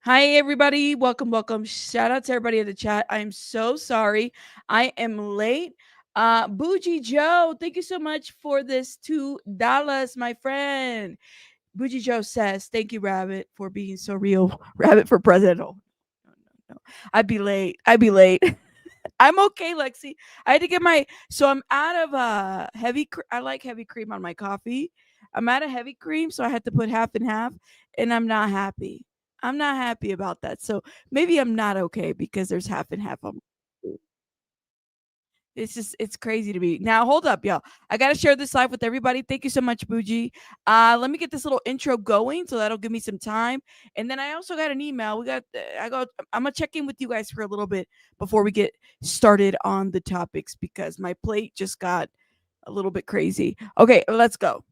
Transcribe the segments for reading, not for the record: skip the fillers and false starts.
Hi, everybody. Welcome, welcome. Shout out to everybody in the chat. I'm so sorry. I am late. Bougie Joe, thank you so much for this $2, my friend. Bougie Joe says, thank you, Rabbit, for being so real. Rabbit for president. Oh, no. I'd be late. I'm okay, Lexi. I had to get so I'm out of I like heavy cream on my coffee. I'm out of heavy cream, so I had to put half and half, and I'm not happy. I'm not happy about that. So maybe I'm not okay because there's half and half on. It's crazy to me. Now hold up, y'all. I gotta share this live with everybody. Thank you so much, Bougie. Let me get this little intro going, so that'll give me some time. And then I also got an email. I'm gonna check in with you guys for a little bit before we get started on the topics because my plate just got a little bit crazy. Okay, let's go.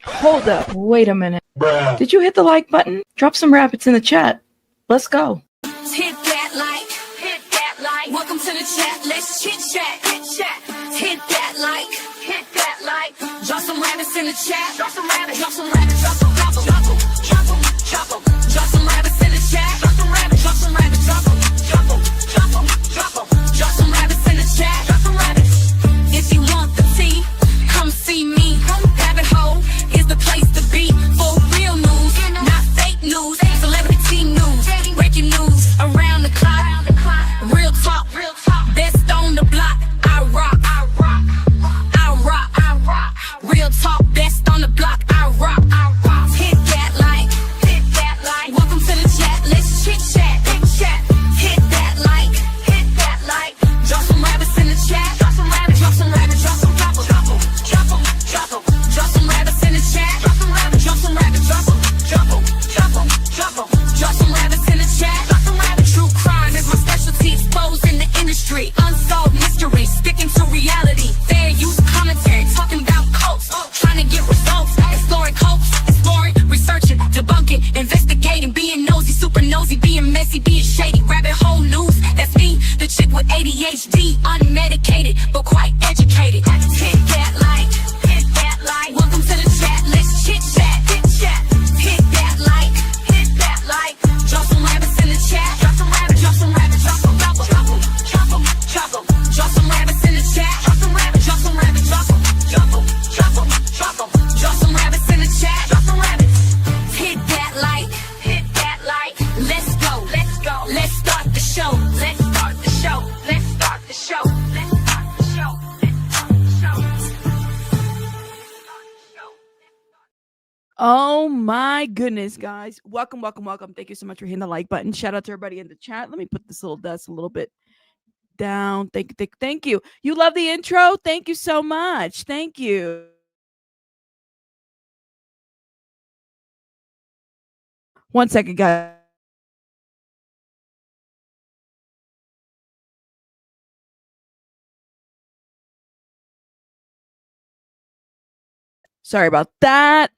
Hold up, wait a minute. Bruh. Did you hit the like button? Drop some rabbits in the chat. Let's go. Hit that like. Welcome to the chat. Let's chit chat. Hit that like. Drop some rabbits in the chat. Drop some rabbits. Drop some rabbits. Drop some rabbits. Drop some rabbits in the chat. Drop some rabbits. Drop some rabbits. Drop some rabbits in the chat. Drop some rabbits. If you want the tea, come see me. Rabbit hole is the place to be for real news, not fake news. Celebrity news, breaking news around the clock. Real talk, best on the block. I rock. Real talk, best on the block. I rock. Hit that like. Welcome to the chat. Let's chit chat. Hit that like. Drop some rabbits in the chat. Drop some rabbits. Drop some rabbits. Drop some rabbits. Drop some rabbits in the chat. Drop some rabbits. Drop some rabbits. Drop some rabbits in the chat. Drop some rabbits. True crime is my specialty. Exposed in the industry. Unsolved mysteries. Sticking to reality. Fair use commentary. Talking about cults. Trying to get results. Exploring cults. Researching. Debunking. Investigating. Being nosy. Super nosy. Being messy. Being shady. Rabbit hole news. That's me. The chick with ADHD. Unmedicated. But quite educated. Hit that like. Welcome to the chat. Let's chit chat. Hit that like. Drop some rabbits in the chat. Drop some rabbits. Drop some rabbits. Drop some rabbits. Drop some rabbits in the chat. Drop some rabbits. Drop some rabbits. Drop some rabbits in the chat. Drop some rabbits. Hit that like. Let's go. Let's start the show. Oh my goodness, guys. Welcome. Thank you so much for hitting the like button. Shout out to everybody in the chat. Let me put this little dust a little bit down. Thank you. You love the intro? Thank you so much. Thank you. One second, guys. Sorry about that.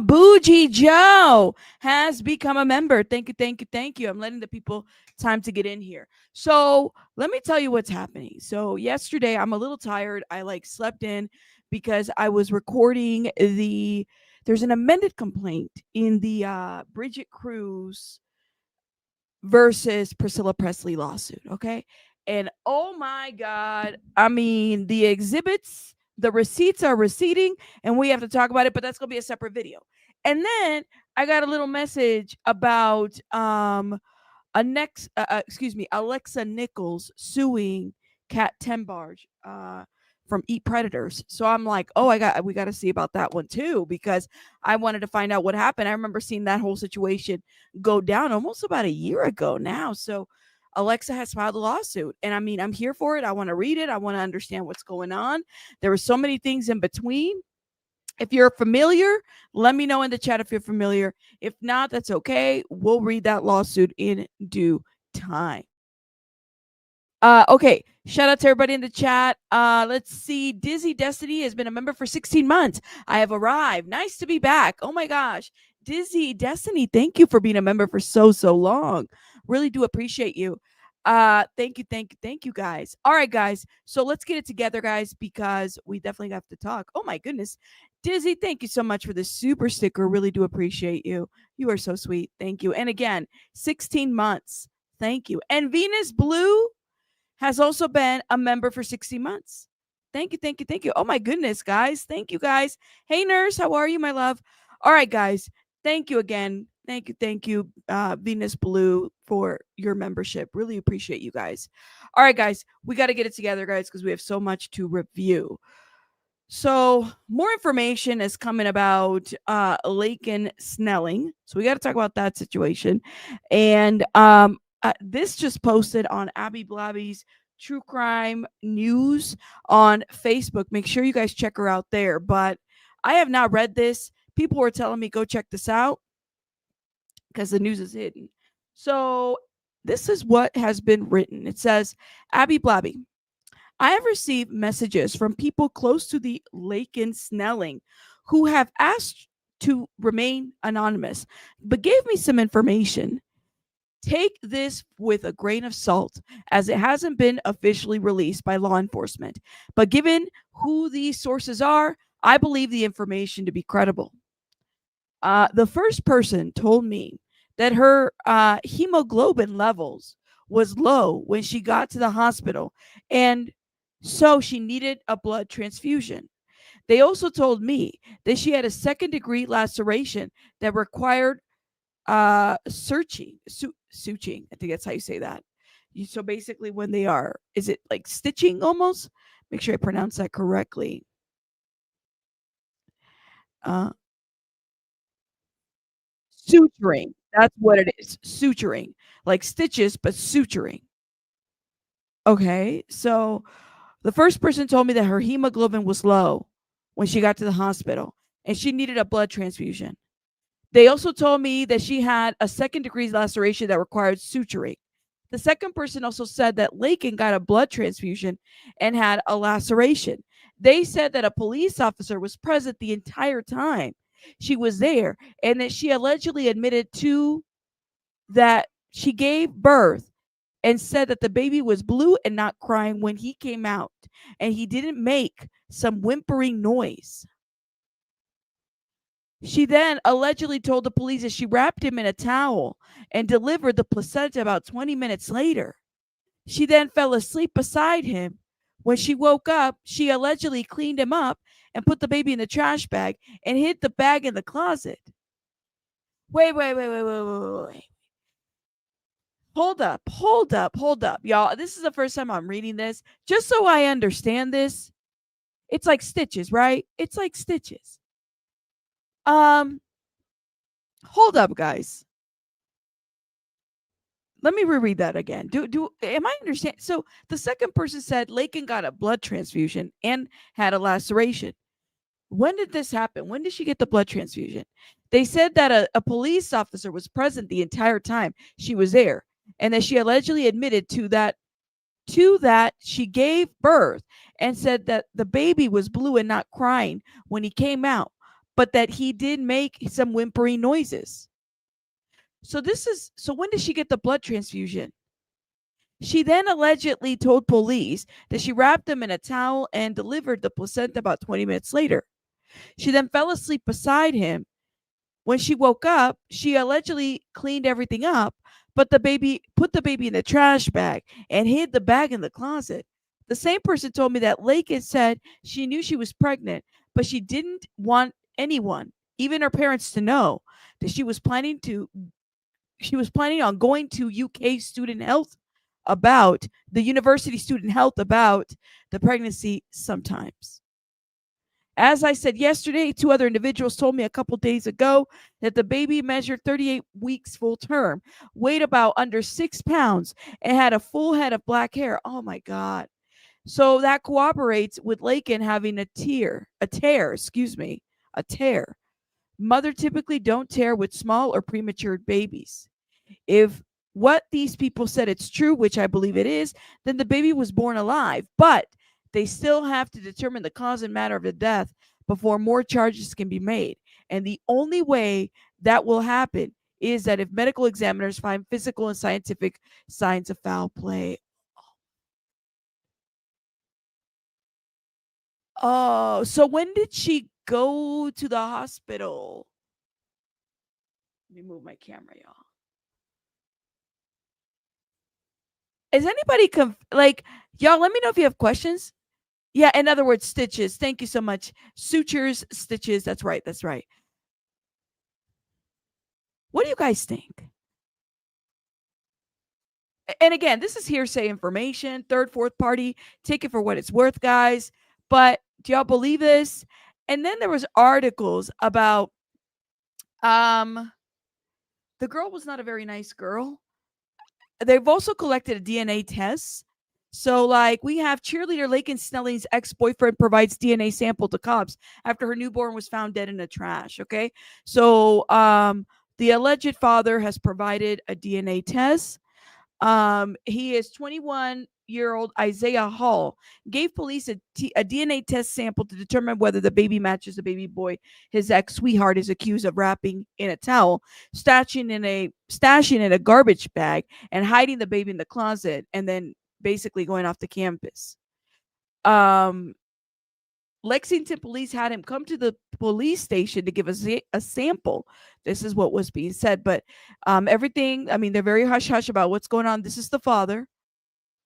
Bougie Joe has become a member. Thank you. I'm letting the people time to get in here. So let me tell you what's happening. So yesterday, I'm a little tired. I slept in because I was recording there's an amended complaint in the Bridget Cruz versus Priscilla Presley lawsuit. Okay. And oh my God, I mean, the exhibits, the receipts are receding, and we have to talk about it, but that's going to be a separate video. And then I got a little message about Alexa Nichols suing Kat Tembarge from Eat Predators. So I'm like, oh, we got to see about that one too, because I wanted to find out what happened. I remember seeing that whole situation go down almost about a year ago now. So Alexa has filed a lawsuit, and I mean, I'm here for it. I want to read it. I want to understand what's going on. There were so many things in between. If you're familiar, let me know in the chat if you're familiar. If not, that's okay. We'll read that lawsuit in due time. Okay. Shout out to everybody in the chat. Let's see. Dizzy Destiny has been a member for 16 months. I have arrived. Nice to be back. Oh my gosh. Dizzy Destiny, thank you for being a member for so long. Really do appreciate you. Thank you, guys. All right, guys. So let's get it together, guys, because we definitely have to talk. Oh my goodness. Dizzy, thank you so much for the super sticker. Really do appreciate you. You are so sweet. Thank you. And again, 16 months. Thank you. And Venus Blue has also been a member for 60 months. Thank you. Oh my goodness, guys. Thank you, guys. Hey, nurse, how are you, my love? All right, guys. Thank you again. Thank you, Venus Blue, for your membership. Really appreciate you guys. All right, guys, we got to get it together, guys, because we have so much to review. So more information is coming about Laken Snelling. So we got to talk about that situation. And this just posted on Abby Blabby's True Crime News on Facebook. Make sure you guys check her out there. But I have not read this. People were telling me go check this out because the news is hidden. So this is what has been written. It says, Abby Blabby, I have received messages from people close to the Laken Snelling who have asked to remain anonymous, but gave me some information. Take this with a grain of salt, as it hasn't been officially released by law enforcement. But given who these sources are, I believe the information to be credible. The first person told me that her hemoglobin levels was low when she got to the hospital, and so she needed a blood transfusion. They also told me that she had a second-degree laceration that required suturing. I think that's how you say that. So basically, when they are, is it like stitching almost? Make sure I pronounce that correctly. Suturing. That's what it is. Suturing. Like stitches, but suturing. Okay. So the first person told me that her hemoglobin was low when she got to the hospital and she needed a blood transfusion. They also told me that she had a second-degree laceration that required suturing. The second person also said that Laken got a blood transfusion and had a laceration. They said that a police officer was present the entire time she was there, and that she allegedly admitted to that she gave birth and said that the baby was blue and not crying when he came out, and he didn't make some whimpering noise. She then allegedly told the police that she wrapped him in a towel and delivered the placenta about 20 minutes later. She then fell asleep beside him. When she woke up, she allegedly cleaned him up and put the baby in the trash bag and hid the bag in the closet. Wait. Hold up, y'all. This is the first time I'm reading this. Just so I understand this, it's like stitches, right? It's like stitches. Hold up, guys. Let me reread that again. Am I understand? So the second person said Laken got a blood transfusion and had a laceration. When did this happen? When did she get the blood transfusion? They said that a police officer was present the entire time she was there, and that she allegedly admitted to that she gave birth and said that the baby was blue and not crying when he came out, but that he did make some whimpering noises. So when did she get the blood transfusion? She then allegedly told police that she wrapped him in a towel and delivered the placenta about 20 minutes later. She then fell asleep beside him. When she woke up, she allegedly cleaned everything up, but put the baby in the trash bag and hid the bag in the closet. The same person told me that Laken said she knew she was pregnant, but she didn't want anyone, even her parents, to know that she was planning on going to UK student health about the university student health about the pregnancy sometimes. As I said yesterday, 2 other individuals told me a couple days ago that the baby measured 38 weeks full term, weighed about under 6 pounds, and had a full head of black hair. Oh my God. So that corroborates with Laken having a tear. Mother typically don't tear with small or premature babies. If what these people said it's true, which I believe it is, then the baby was born alive. But they still have to determine the cause and matter of the death before more charges can be made. And the only way that will happen is that if medical examiners find physical and scientific signs of foul play. Oh, so when did she go to the hospital? Let me move my camera, y'all. Is anybody like, y'all, let me know if you have questions. Yeah, in other words, stitches. Thank you so much. Sutures, stitches. That's right. That's right. What do you guys think? And again, this is hearsay information, third, fourth party. Take it for what it's worth, guys. But do y'all believe this? And then there was articles about the girl was not a very nice girl. They've also collected a DNA test. So, like, we have cheerleader Laken Snelling's ex-boyfriend provides DNA sample to cops after her newborn was found dead in the trash. Okay. So, the alleged father has provided a DNA test. He is 21-year-old Isaiah Hall, gave police a DNA test sample to determine whether the baby matches the baby boy his ex-sweetheart is accused of wrapping in a towel, stashing in a garbage bag, and hiding the baby in the closet, and then basically going off the campus. Lexington police had him come to the police station to give a sample. This is what was being said, but everything, I mean, they're very hush hush about what's going on. This is the father.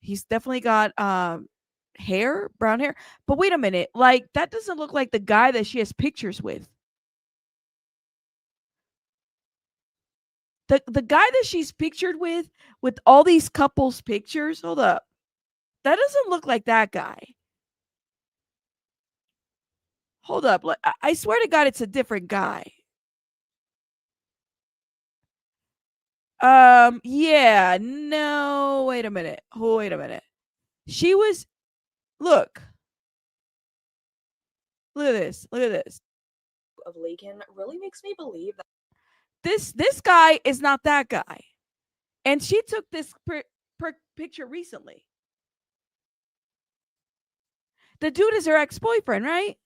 He's definitely got hair, brown hair. But wait a minute, like, that doesn't look like the guy that she has pictures with. The guy that she's pictured with all these couples pictures, hold up. That doesn't look like that guy. Hold up. I swear to God, it's a different guy. Yeah, no, wait a minute. Oh, wait a minute. She was, look. Look at this. Look at this. Of Laken really makes me believe that This guy is not that guy. And she took this picture recently. The dude is her ex-boyfriend, right?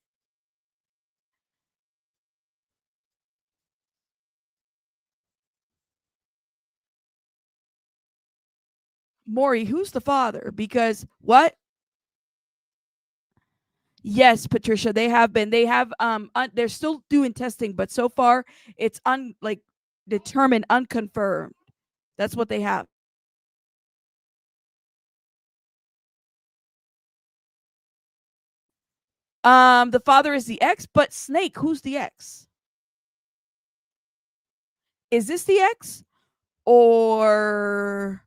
Maury, who's the father? Because what? Yes, Patricia, they have been. They have they're still doing testing, but so far it's determined, unconfirmed. That's what they have. The father is the ex, but Snake, who's the ex? Is this the ex? Or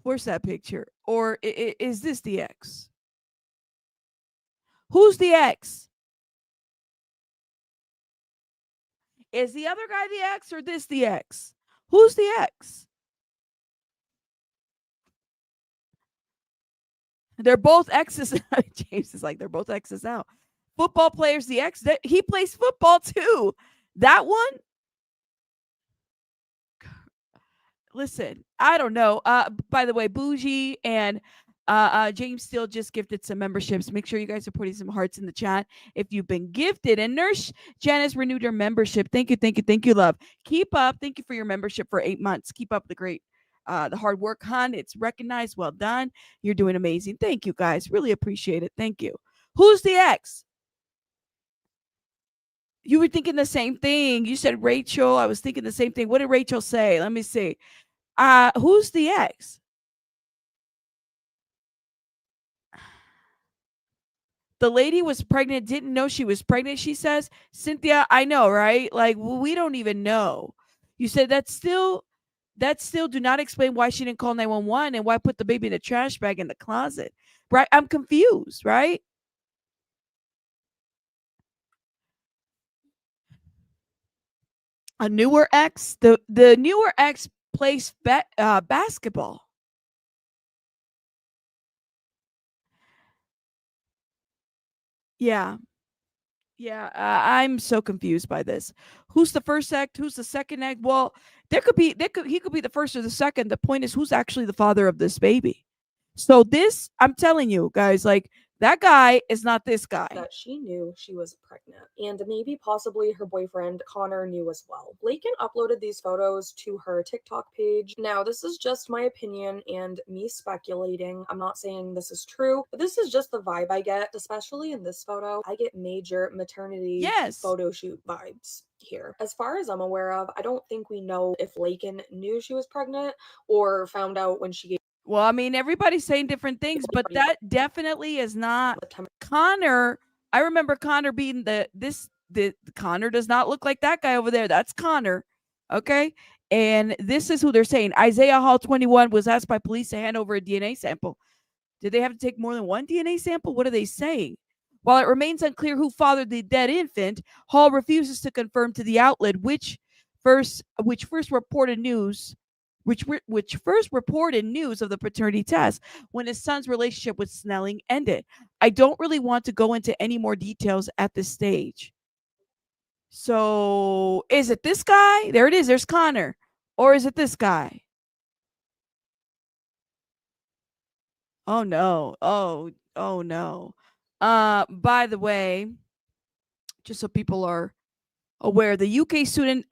where's that picture? Or is this the ex? Who's the ex? Is the other guy the ex or this the ex? Who's the ex? They're both exes. James is like, they're both exes now. Football players, the ex, he plays football too. That one? Listen, I don't know. By the way, Bougie and James Steele just gifted some memberships. Make sure you guys are putting some hearts in the chat if you've been gifted. And Nurse Janice renewed her membership. Thank you, love. Keep up. Thank you for your membership for 8 months. Keep up the great, the hard work, hon. It's recognized. Well done. You're doing amazing. Thank you, guys. Really appreciate it. Thank you. Who's the ex? You were thinking the same thing. You said Rachel. I was thinking the same thing. What did Rachel say? Let me see. Who's the ex? The lady was pregnant, didn't know she was pregnant, she says. Cynthia, I know, right? Like, we don't even know. You said that still do not explain why she didn't call 911 and why put the baby in a trash bag in the closet. Right? I'm confused, right? A newer ex? The newer ex plays basketball. Yeah. Yeah, I'm so confused by this. Who's the first egg? Who's the second egg? Well, he could be the first or the second. The point is, who's actually the father of this baby? So this, I'm telling you guys, like that guy is not this guy. That she knew she was pregnant, and maybe possibly her boyfriend Connor knew as well. Laken uploaded these photos to her TikTok page. Now, this is just my opinion and me speculating. I'm not saying this is true, but this is just the vibe I get, especially in this photo. I get major maternity photo shoot vibes here. As far as I'm aware of, I don't think we know if Laken knew she was pregnant or found out when she gave. Well, I mean, everybody's saying different things, but that definitely is not Connor. I remember Connor being the Connor does not look like that guy over there. That's Connor. Okay. And this is who they're saying. Isaiah Hall 21 was asked by police to hand over a DNA sample. Did they have to take more than one DNA sample? What are they saying? While it remains unclear who fathered the dead infant, Hall refuses to confirm to the outlet which first reported news of the paternity test when his son's relationship with Snelling ended. I don't really want to go into any more details at this stage. So, is it this guy? There it is. There's Connor. Or is it this guy? Oh no. Oh no. By the way, just so people are aware, the UK student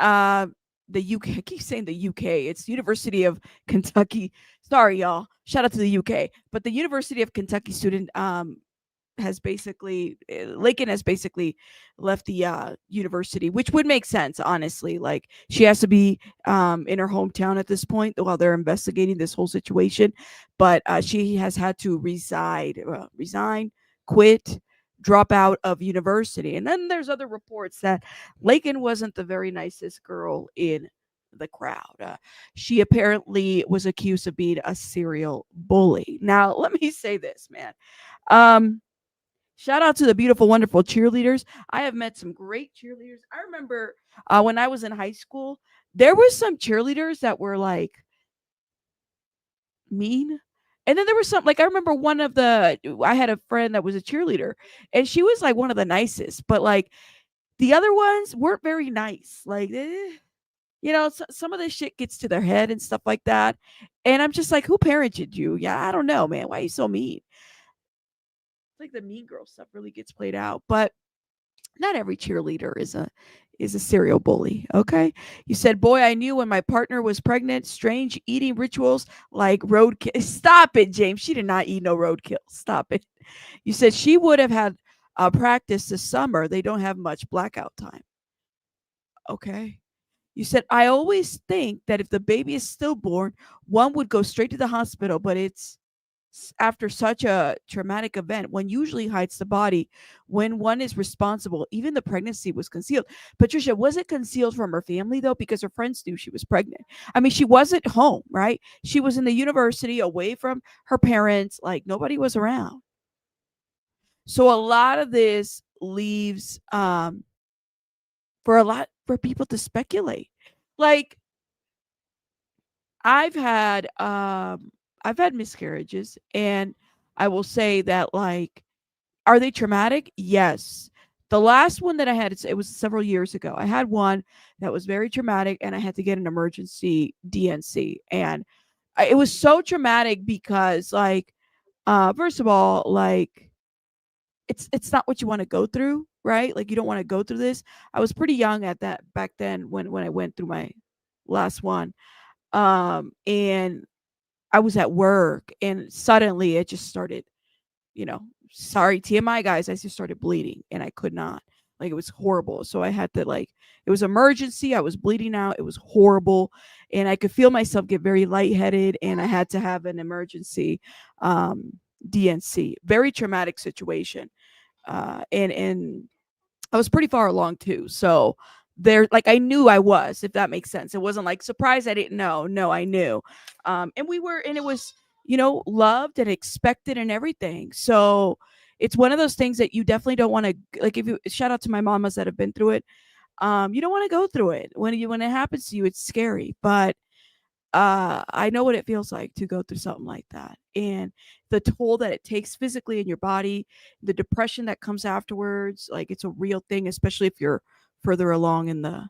the UK, I keep saying the UK, it's University of Kentucky. Sorry, y'all. Shout out to the UK. But the University of Kentucky student has basically, Laken has basically left the university, which would make sense, honestly. Like, she has to be in her hometown at this point while they're investigating this whole situation. But she has had to resign, quit, drop out of university. And then there's other reports that Laken wasn't the very nicest girl in the crowd. She apparently was accused of being a serial bully. Now, let me say this, man. Shout out to the beautiful, wonderful cheerleaders. I have met some great cheerleaders. I remember when I was in high school, there were some cheerleaders that were like mean. And then there was some, like, I remember I had a friend that was a cheerleader, and she was like one of the nicest, but like the other ones weren't very nice. Like, some of this shit gets to their head and stuff like that. And I'm just like, who parented you? Yeah, I don't know, man. Why are you so mean? Like, the mean girl stuff really gets played out, but not every cheerleader is a serial bully. Okay. You said, boy, I knew when my partner was pregnant. Strange eating rituals like roadkill. Stop it, James. She did not eat no roadkill. Stop it. You said she would have had practice this summer. They don't have much blackout time. Okay. You said, I always think that if the baby is stillborn, one would go straight to the hospital, but it's after such a traumatic event, one usually hides the body when one is responsible. Even the pregnancy was concealed. Patricia, was it concealed from her family, though? Because her friends knew she was pregnant. I mean, she wasn't home, right? She was in the university away from her parents. Like, nobody was around. So a lot of this leaves for people to speculate. Like, I've had miscarriages, and I will say that, like, are they traumatic? Yes. The last one that I had, it was several years ago. I had one that was very traumatic, and I had to get an emergency DNC. And it was so traumatic because, like, first of all, like, it's not what you want to go through, right? Like, you don't want to go through this. I was pretty young back then when I went through my last one. And I was at work, and suddenly it just started, sorry, TMI guys, I just started bleeding, and I could not. Like, it was horrible. So I had to, like, it was emergency. I was bleeding out. It was horrible. And I could feel myself get very lightheaded, and I had to have an emergency DNC. Very traumatic situation. And I was pretty far along too. So like, I knew I was, if that makes sense. It wasn't like surprised I didn't know. No, I knew. And it was, loved and expected and everything. So it's one of those things that you definitely don't want to, like, shout out to my mamas that have been through it. You don't want to go through it. When it happens to you, it's scary. But I know what it feels like to go through something like that, and the toll that it takes physically in your body, the depression that comes afterwards. Like, it's a real thing, especially if you're further along in the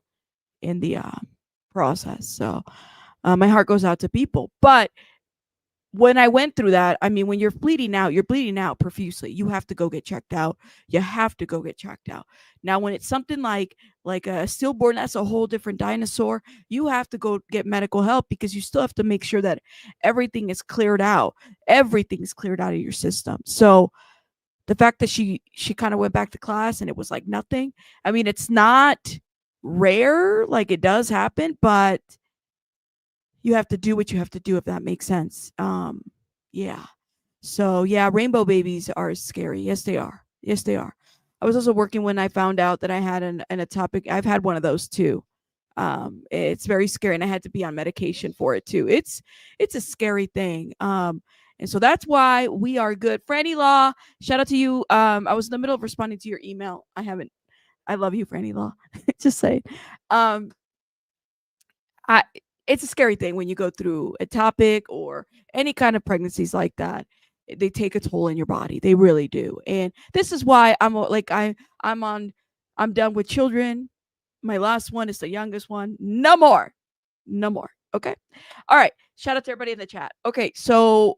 process. So my heart goes out to people. But when I went through that, I mean, when you're bleeding out profusely. You have to go get checked out. You have to go get checked out. Now, when it's something like a stillborn, that's a whole different dinosaur. You have to go get medical help because you still have to make sure that everything is cleared out. Everything's cleared out of your system. So the fact that she kind of went back to class and it was like nothing. I mean, it's not rare, like it does happen, but you have to do what you have to do, if that makes sense. Yeah. So yeah, rainbow babies are scary. Yes, they are. Yes, they are. I was also working when I found out that I had an atopic. I've had one of those too. It's very scary, and I had to be on medication for it too. It's a scary thing. And so that's why we are good. Franny Law, shout out to you. I was in the middle of responding to your email. I love you, Franny Law. Just saying. I It's a scary thing when you go through a topic or any kind of pregnancies like that. They take a toll in your body. They really do. And this is why I'm done with children. My last one is the youngest one. No more. No more. Okay. All right. Shout out to everybody in the chat. Okay. So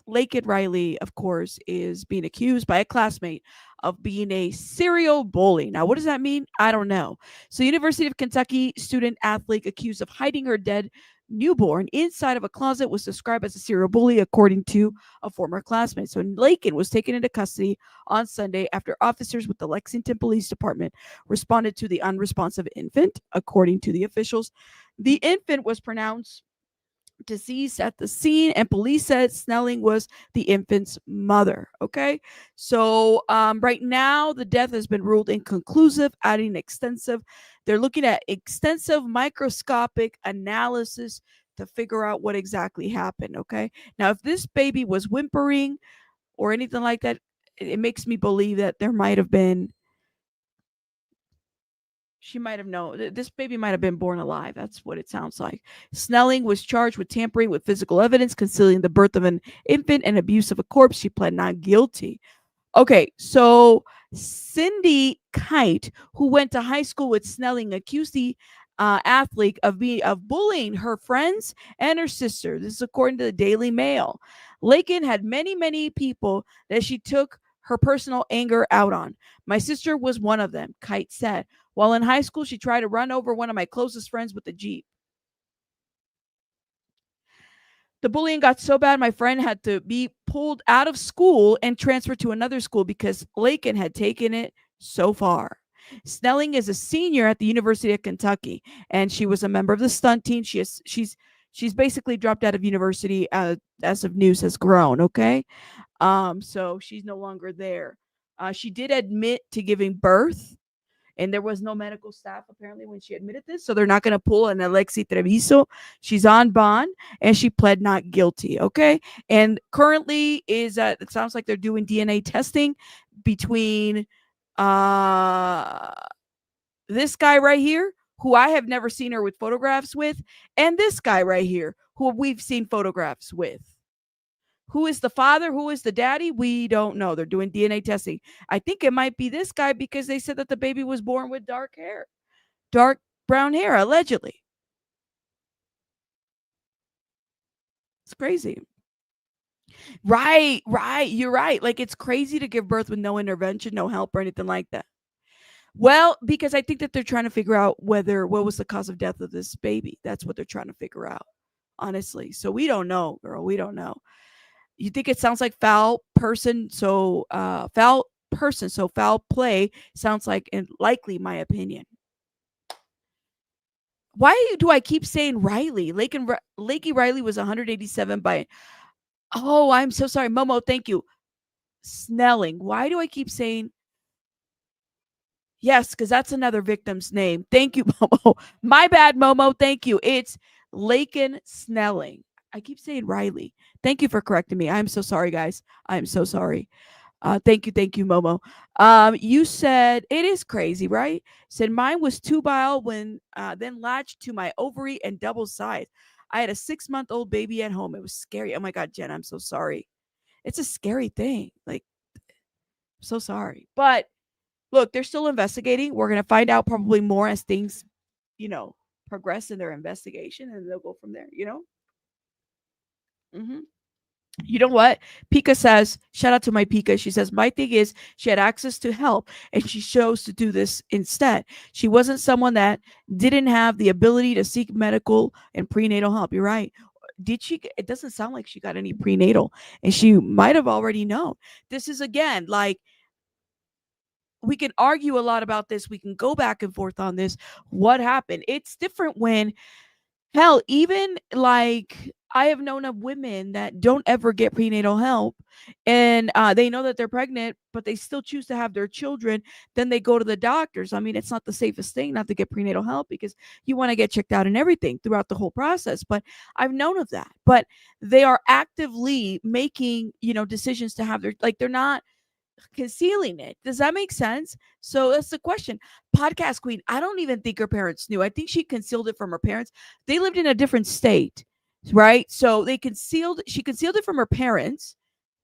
Laken Riley, of course, is being accused by a classmate of being a serial bully. Now, what does that mean? I don't know. So, University of Kentucky student athlete accused of hiding her dead newborn inside of a closet was described as a serial bully, according to a former classmate. So, Laken was taken into custody on Sunday after officers with the Lexington Police Department responded to the unresponsive infant, according to the officials. The infant was pronounced deceased at the scene, and police said Snelling was the infant's mother. Okay, so right now the death has been ruled inconclusive, adding they're looking at extensive microscopic analysis to figure out what exactly happened. Okay, now if this baby was whimpering or anything like that, it makes me believe that there might have been she might have known this baby might have been born alive. That's what it sounds like. Snelling was charged with tampering with physical evidence, concealing the birth of an infant, and abuse of a corpse. She pled not guilty. Okay, so Cindy Kite, who went to high school with Snelling, accused the athlete of bullying her friends and her sister. This is according to the Daily Mail. Laken had many people that she took her personal anger out on. My sister was one of them, Kite said. While in high school, she tried to run over one of my closest friends with a Jeep. The bullying got so bad, my friend had to be pulled out of school and transferred to another school because Laken had taken it so far. Snelling is a senior at the University of Kentucky, and she was a member of the stunt team. She's basically dropped out of university as of news has grown. Okay, so she's no longer there. She did admit to giving birth, and there was no medical staff apparently when she admitted this, so they're not going to pull an Alexi Treviso. She's on bond, and she pled not guilty. Okay, and currently it sounds like they're doing DNA testing between this guy right here, who I have never seen her with photographs with, and this guy right here, who we've seen photographs with. Who is the father? Who is the daddy? We don't know. They're doing DNA testing. I think it might be this guy because they said that the baby was born with dark brown hair, allegedly. It's crazy. Right. You're right. Like, it's crazy to give birth with no intervention, no help, or anything like that. Well, because I think that they're trying to figure out what was the cause of death of this baby. That's what they're trying to figure out, honestly. So we don't know, girl. We don't know. You think it sounds like foul person, so foul play sounds like, and likely, my opinion. Why do I keep saying Riley? Lakey Riley was 187 by. Oh, I'm so sorry, Momo. Thank you. Snelling. Why do I keep saying? Yes, because that's another victim's name. Thank you, Momo. My bad, Momo. Thank you. It's Laken Snelling. I keep saying Riley. Thank you for correcting me. I'm so sorry, guys. I'm so sorry. Thank you, Momo. You said it is crazy, right? Said mine was tubile when then latched to my ovary and double sized. I had a 6-month-old baby at home. It was scary. Oh my God, Jen, I'm so sorry. It's a scary thing. Like, so sorry. But look, they're still investigating. We're going to find out probably more as things, progress in their investigation, and they'll go from there, Mm-hmm. You know what? Pika says, shout out to my Pika. She says, my thing is she had access to help and she chose to do this instead. She wasn't someone that didn't have the ability to seek medical and prenatal help. You're right. Did she? It doesn't sound like she got any prenatal, and she might have already known. This is, again, like, we can argue a lot about this. We can go back and forth on this. What happened? It's different when, hell, even like, I have known of women that don't ever get prenatal help, and they know that they're pregnant, but they still choose to have their children. Then they go to the doctors. I mean, it's not the safest thing not to get prenatal help because you want to get checked out and everything throughout the whole process. But I've known of that. But they are actively making, decisions to have their, like, they're not concealing it. Does that make sense? So that's the question. Podcast Queen, I don't even think her parents knew. I think she concealed it from her parents. They lived in a different state, right? So she concealed it from her parents.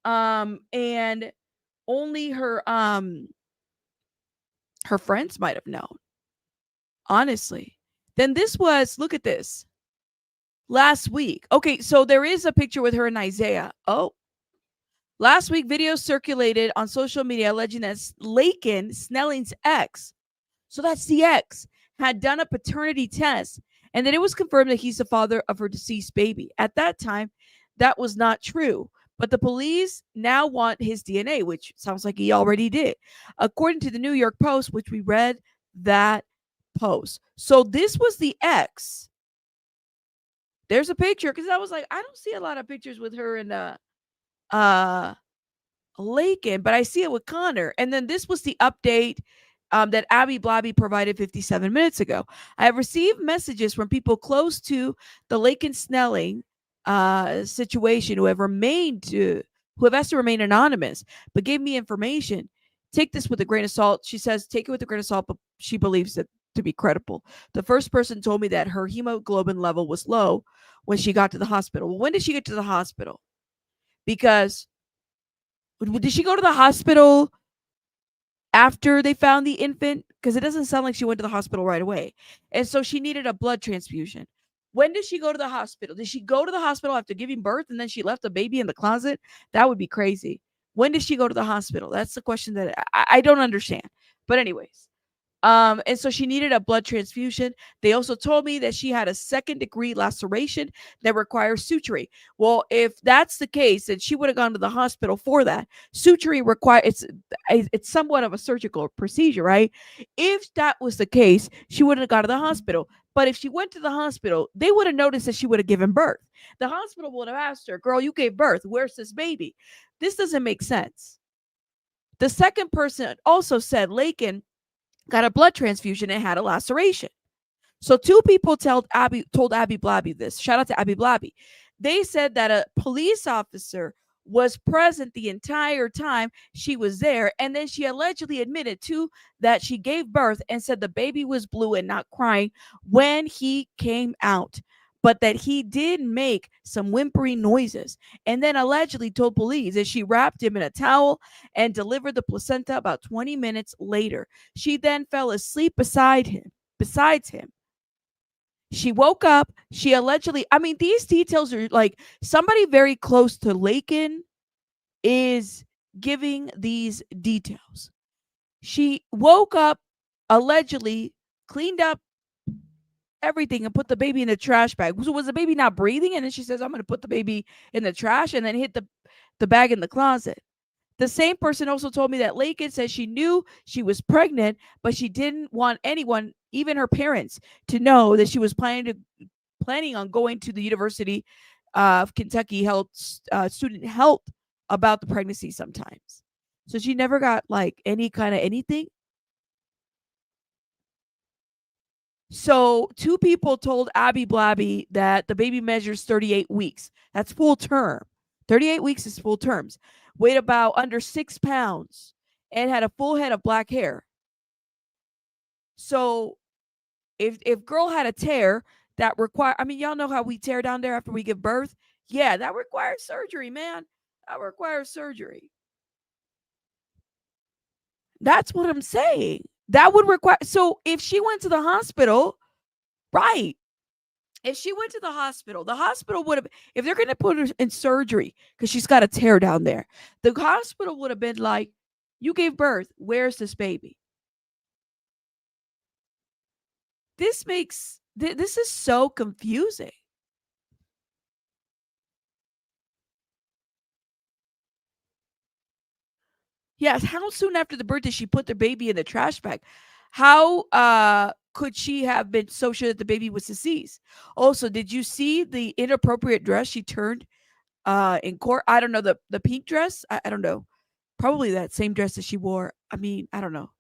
And only her friends might have known. Honestly. Then look at this. Last week. Okay, so there is a picture with her and Isaiah. Oh, last week, videos circulated on social media alleging that Laken Snelling's ex, so that's the ex, had done a paternity test and that it was confirmed that he's the father of her deceased baby. At that time, that was not true. But the police now want his DNA, which sounds like he already did. According to the New York Post, which we read that post. So this was the ex. There's a picture, because I was like, I don't see a lot of pictures with her and Laken, but I see it with Connor. And then this was the update that Abby Blobby provided 57 minutes ago. I have received messages from people close to the Laken Snelling situation who have asked to remain anonymous, but gave me information. Take this with a grain of salt. She says, take it with a grain of salt, but she believes it to be credible. The first person told me that her hemoglobin level was low when she got to the hospital. Well, when did she get to the hospital? Because did she go to the hospital after they found the infant? Because it doesn't sound like she went to the hospital right away. And so she needed a blood transfusion. When did she go to the hospital? Did she go to the hospital after giving birth and then she left the baby in the closet? That would be crazy. When did she go to the hospital? That's the question that I don't understand. But anyways, and so she needed a blood transfusion. They also told me that she had a 2nd-degree laceration that requires suturing. Well, if that's the case, then she would have gone to the hospital for that. Suturing it's somewhat of a surgical procedure, right? If that was the case, she wouldn't have gone to the hospital. But if she went to the hospital, they would have noticed that she would have given birth. The hospital would have asked her, girl, you gave birth. Where's this baby? This doesn't make sense. The second person also said Laken got a blood transfusion and had a laceration. So 2 people told Abby Blobby this. Shout out to Abby Blobby. They said that a police officer was present the entire time she was there, and then she allegedly admitted too that she gave birth and said the baby was blue and not crying when he came out, but that he did make some whimpering noises, and then allegedly told police that she wrapped him in a towel and delivered the placenta about 20 minutes later. She then fell asleep besides him. She woke up. She allegedly, these details are like somebody very close to Laken is giving these details. She woke up, allegedly cleaned up everything and put the baby in the trash bag. So was the baby not breathing? And then she says, I'm going to put the baby in the trash, and then hit the bag in the closet. The same person also told me that Laken says she knew she was pregnant, but she didn't want anyone, even her parents, to know that she was planning on going to the University of Kentucky student health about the pregnancy sometimes. So she never got like any kind of anything. So 2 people told Abby Blobby that the baby measures 38 weeks. That's full term. 38 weeks is full terms. Weighed about under 6 pounds and had a full head of black hair. So if girl had a tear, that require, I mean, y'all know how we tear down there after we give birth? Yeah, that requires surgery, man. That requires surgery. That's what I'm saying. That would require, so if she went to the hospital, right. If she went to the hospital would have, if they're going to put her in surgery because she's got a tear down there, the hospital would have been like, you gave birth. Where's this baby? This makes, this is so confusing. Yes. How soon after the birth did she put the baby in the trash bag? How could she have been so sure that the baby was deceased? Also, did you see the inappropriate dress she turned in court? I don't know, the pink dress. I don't know. Probably that same dress that she wore. I mean, I don't know.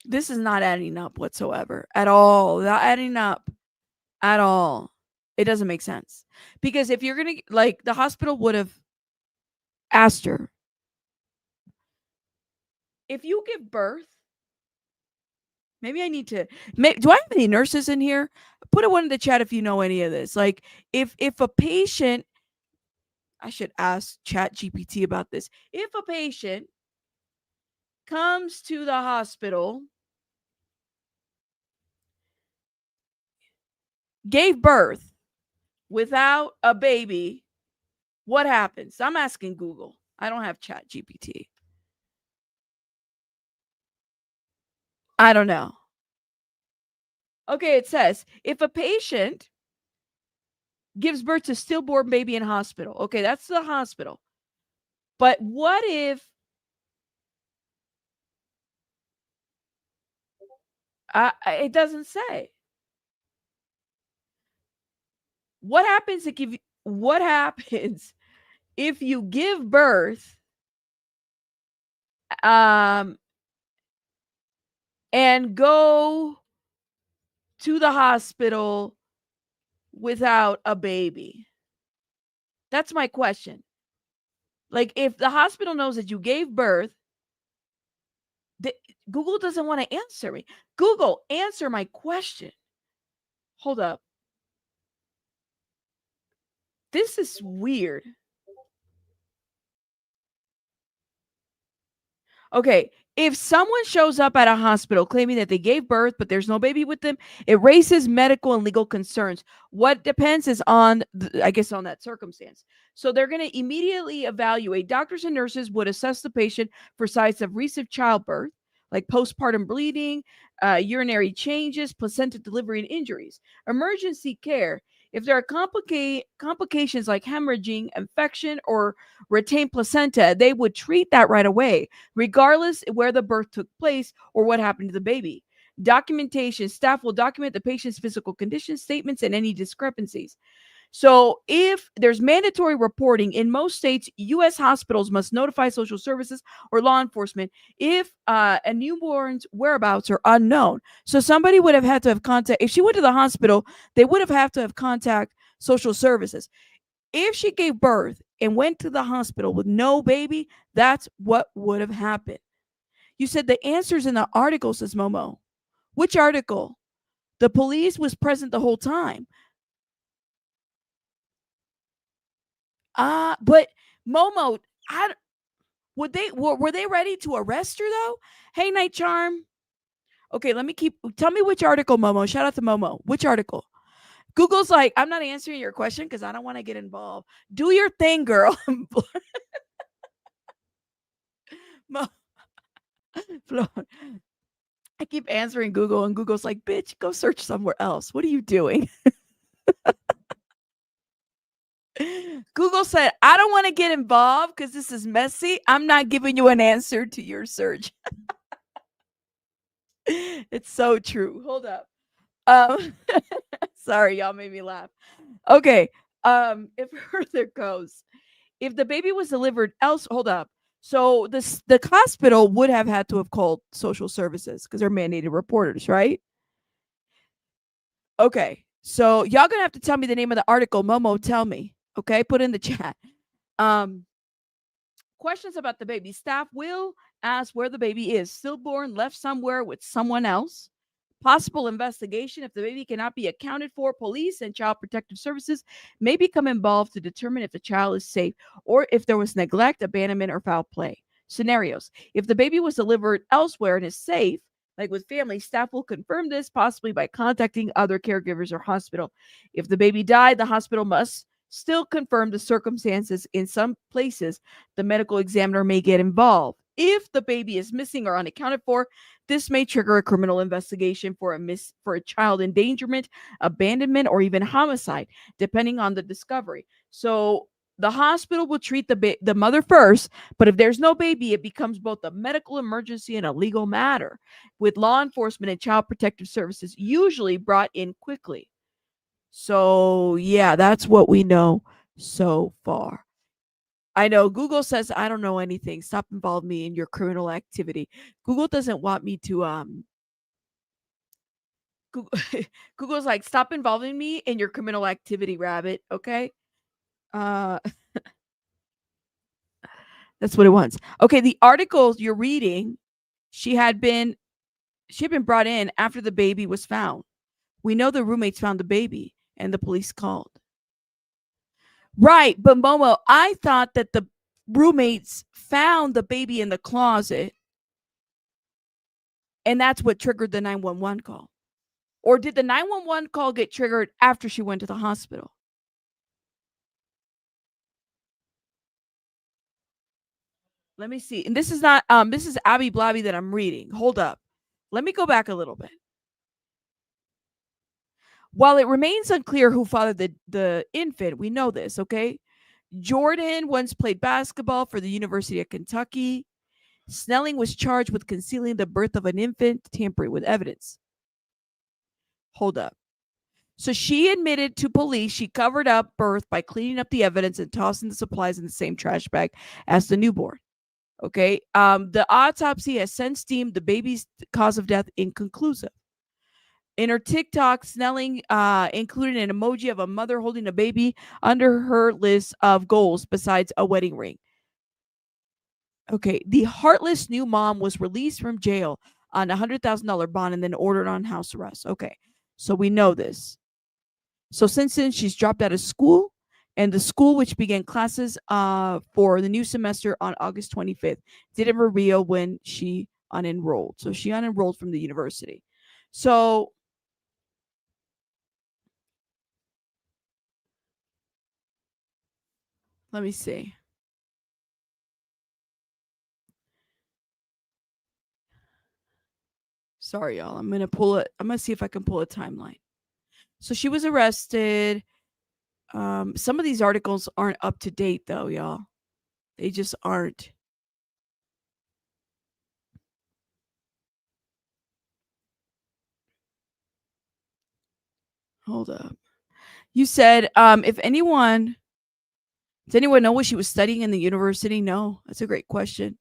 This is not adding up whatsoever at all. Not adding up at all. It doesn't make sense because if you're gonna, like, the hospital would have asked her, if you give birth, maybe I need to. Do I have any nurses in here? Put a one in the chat if you know any of this. Like, if a patient, I should ask Chat GPT about this. If a patient comes to the hospital, gave birth without a baby, what happens? I'm asking Google. I don't have Chat GPT. I don't know. Okay, it says if a patient gives birth to stillborn baby in hospital. Okay, that's the hospital. But what if it doesn't say? What happens if you give birth and go to the hospital without a baby? That's my question. Like, if the hospital knows that you gave birth, Google doesn't want to answer me. Google, answer my question. Hold up. This is weird. Okay, if someone shows up at a hospital claiming that they gave birth, but there's no baby with them, it raises medical and legal concerns. What depends is on, I guess, on that circumstance. So they're going to immediately evaluate. Doctors and nurses would assess the patient for signs of recent childbirth, like postpartum bleeding, urinary changes, placenta delivery, and injuries. Emergency care. If there are complications like hemorrhaging, infection, or retained placenta, they would treat that right away, regardless where the birth took place or what happened to the baby. Documentation. Staff will document the patient's physical condition, statements, and any discrepancies. So if there's mandatory reporting in most states, U.S. hospitals must notify social services or law enforcement if a newborn's whereabouts are unknown. So somebody would have had to have contact. If she went to the hospital, they would have had to have contact social services. If she gave birth and went to the hospital with no baby, that's what would have happened. You said the answer's in the article, says Momo. Which article? The police was present the whole time. But Momo, were they ready to arrest her though? Hey, Night Charm. Okay, tell me which article, Momo. Shout out to Momo. Which article? Google's like, I'm not answering your question because I don't want to get involved. Do your thing, girl. I keep answering Google and Google's like, bitch, go search somewhere else. What are you doing? Google said, I don't want to get involved because this is messy. I'm not giving you an answer to your search. It's so true. Hold up. Sorry, y'all made me laugh. Okay. If further goes, if the baby was delivered else, hold up. So the hospital would have had to have called social services because they're mandated reporters, right? Okay. So y'all gonna have to tell me the name of the article. Momo, tell me. Okay, put in the chat. Questions about the baby. Staff will ask where the baby is. Stillborn, left somewhere with someone else. Possible investigation. If the baby cannot be accounted for, police and child protective services may become involved to determine if the child is safe or if there was neglect, abandonment, or foul play. Scenarios. If the baby was delivered elsewhere and is safe, like with family, staff will confirm this, possibly by contacting other caregivers or hospital. If the baby died, the hospital must still confirm the circumstances. In some places, the medical examiner may get involved. If the baby is missing or unaccounted for, this may trigger a criminal investigation for a child endangerment, abandonment, or even homicide, depending on the discovery. So the hospital will treat the mother first, but if there's no baby, it becomes both a medical emergency and a legal matter, with law enforcement and child protective services usually brought in quickly. So yeah, that's what we know so far. I know Google says I don't know anything. Stop involving me in your criminal activity. Google doesn't want me to Google, Google's like, stop involving me in your criminal activity, rabbit. Okay. That's what it wants. Okay, the article you're reading, she had been brought in after the baby was found. We know the roommates found the baby and the police called. Right, but Momo, I thought that the roommates found the baby in the closet and that's what triggered the 911 call. Or did the 911 call get triggered after she went to the hospital? Let me see. And this is not this is Abby Blobby that I'm reading. Hold up. Let me go back a little bit. While it remains unclear who fathered the infant, we know this, okay? Jordan once played basketball for the University of Kentucky. Snelling was charged with concealing the birth of an infant, tampering with evidence. Hold up. So she admitted to police she covered up birth by cleaning up the evidence and tossing the supplies in the same trash bag as the newborn. Okay. The autopsy has since deemed the baby's cause of death inconclusive. In her TikTok, Snelling included an emoji of a mother holding a baby under her list of goals besides a wedding ring. Okay, the heartless new mom was released from jail on a $100,000 bond and then ordered on house arrest. Okay, so we know this. So since then, she's dropped out of school, and the school, which began classes for the new semester on August 25th, didn't reveal when she unenrolled. So she unenrolled from the university. So let me see. Sorry, y'all. I'm gonna see if I can pull a timeline. So she was arrested. Some of these articles aren't up to date though, y'all. They just aren't. Hold up. You said, does anyone know what she was studying in the university? No, that's a great question.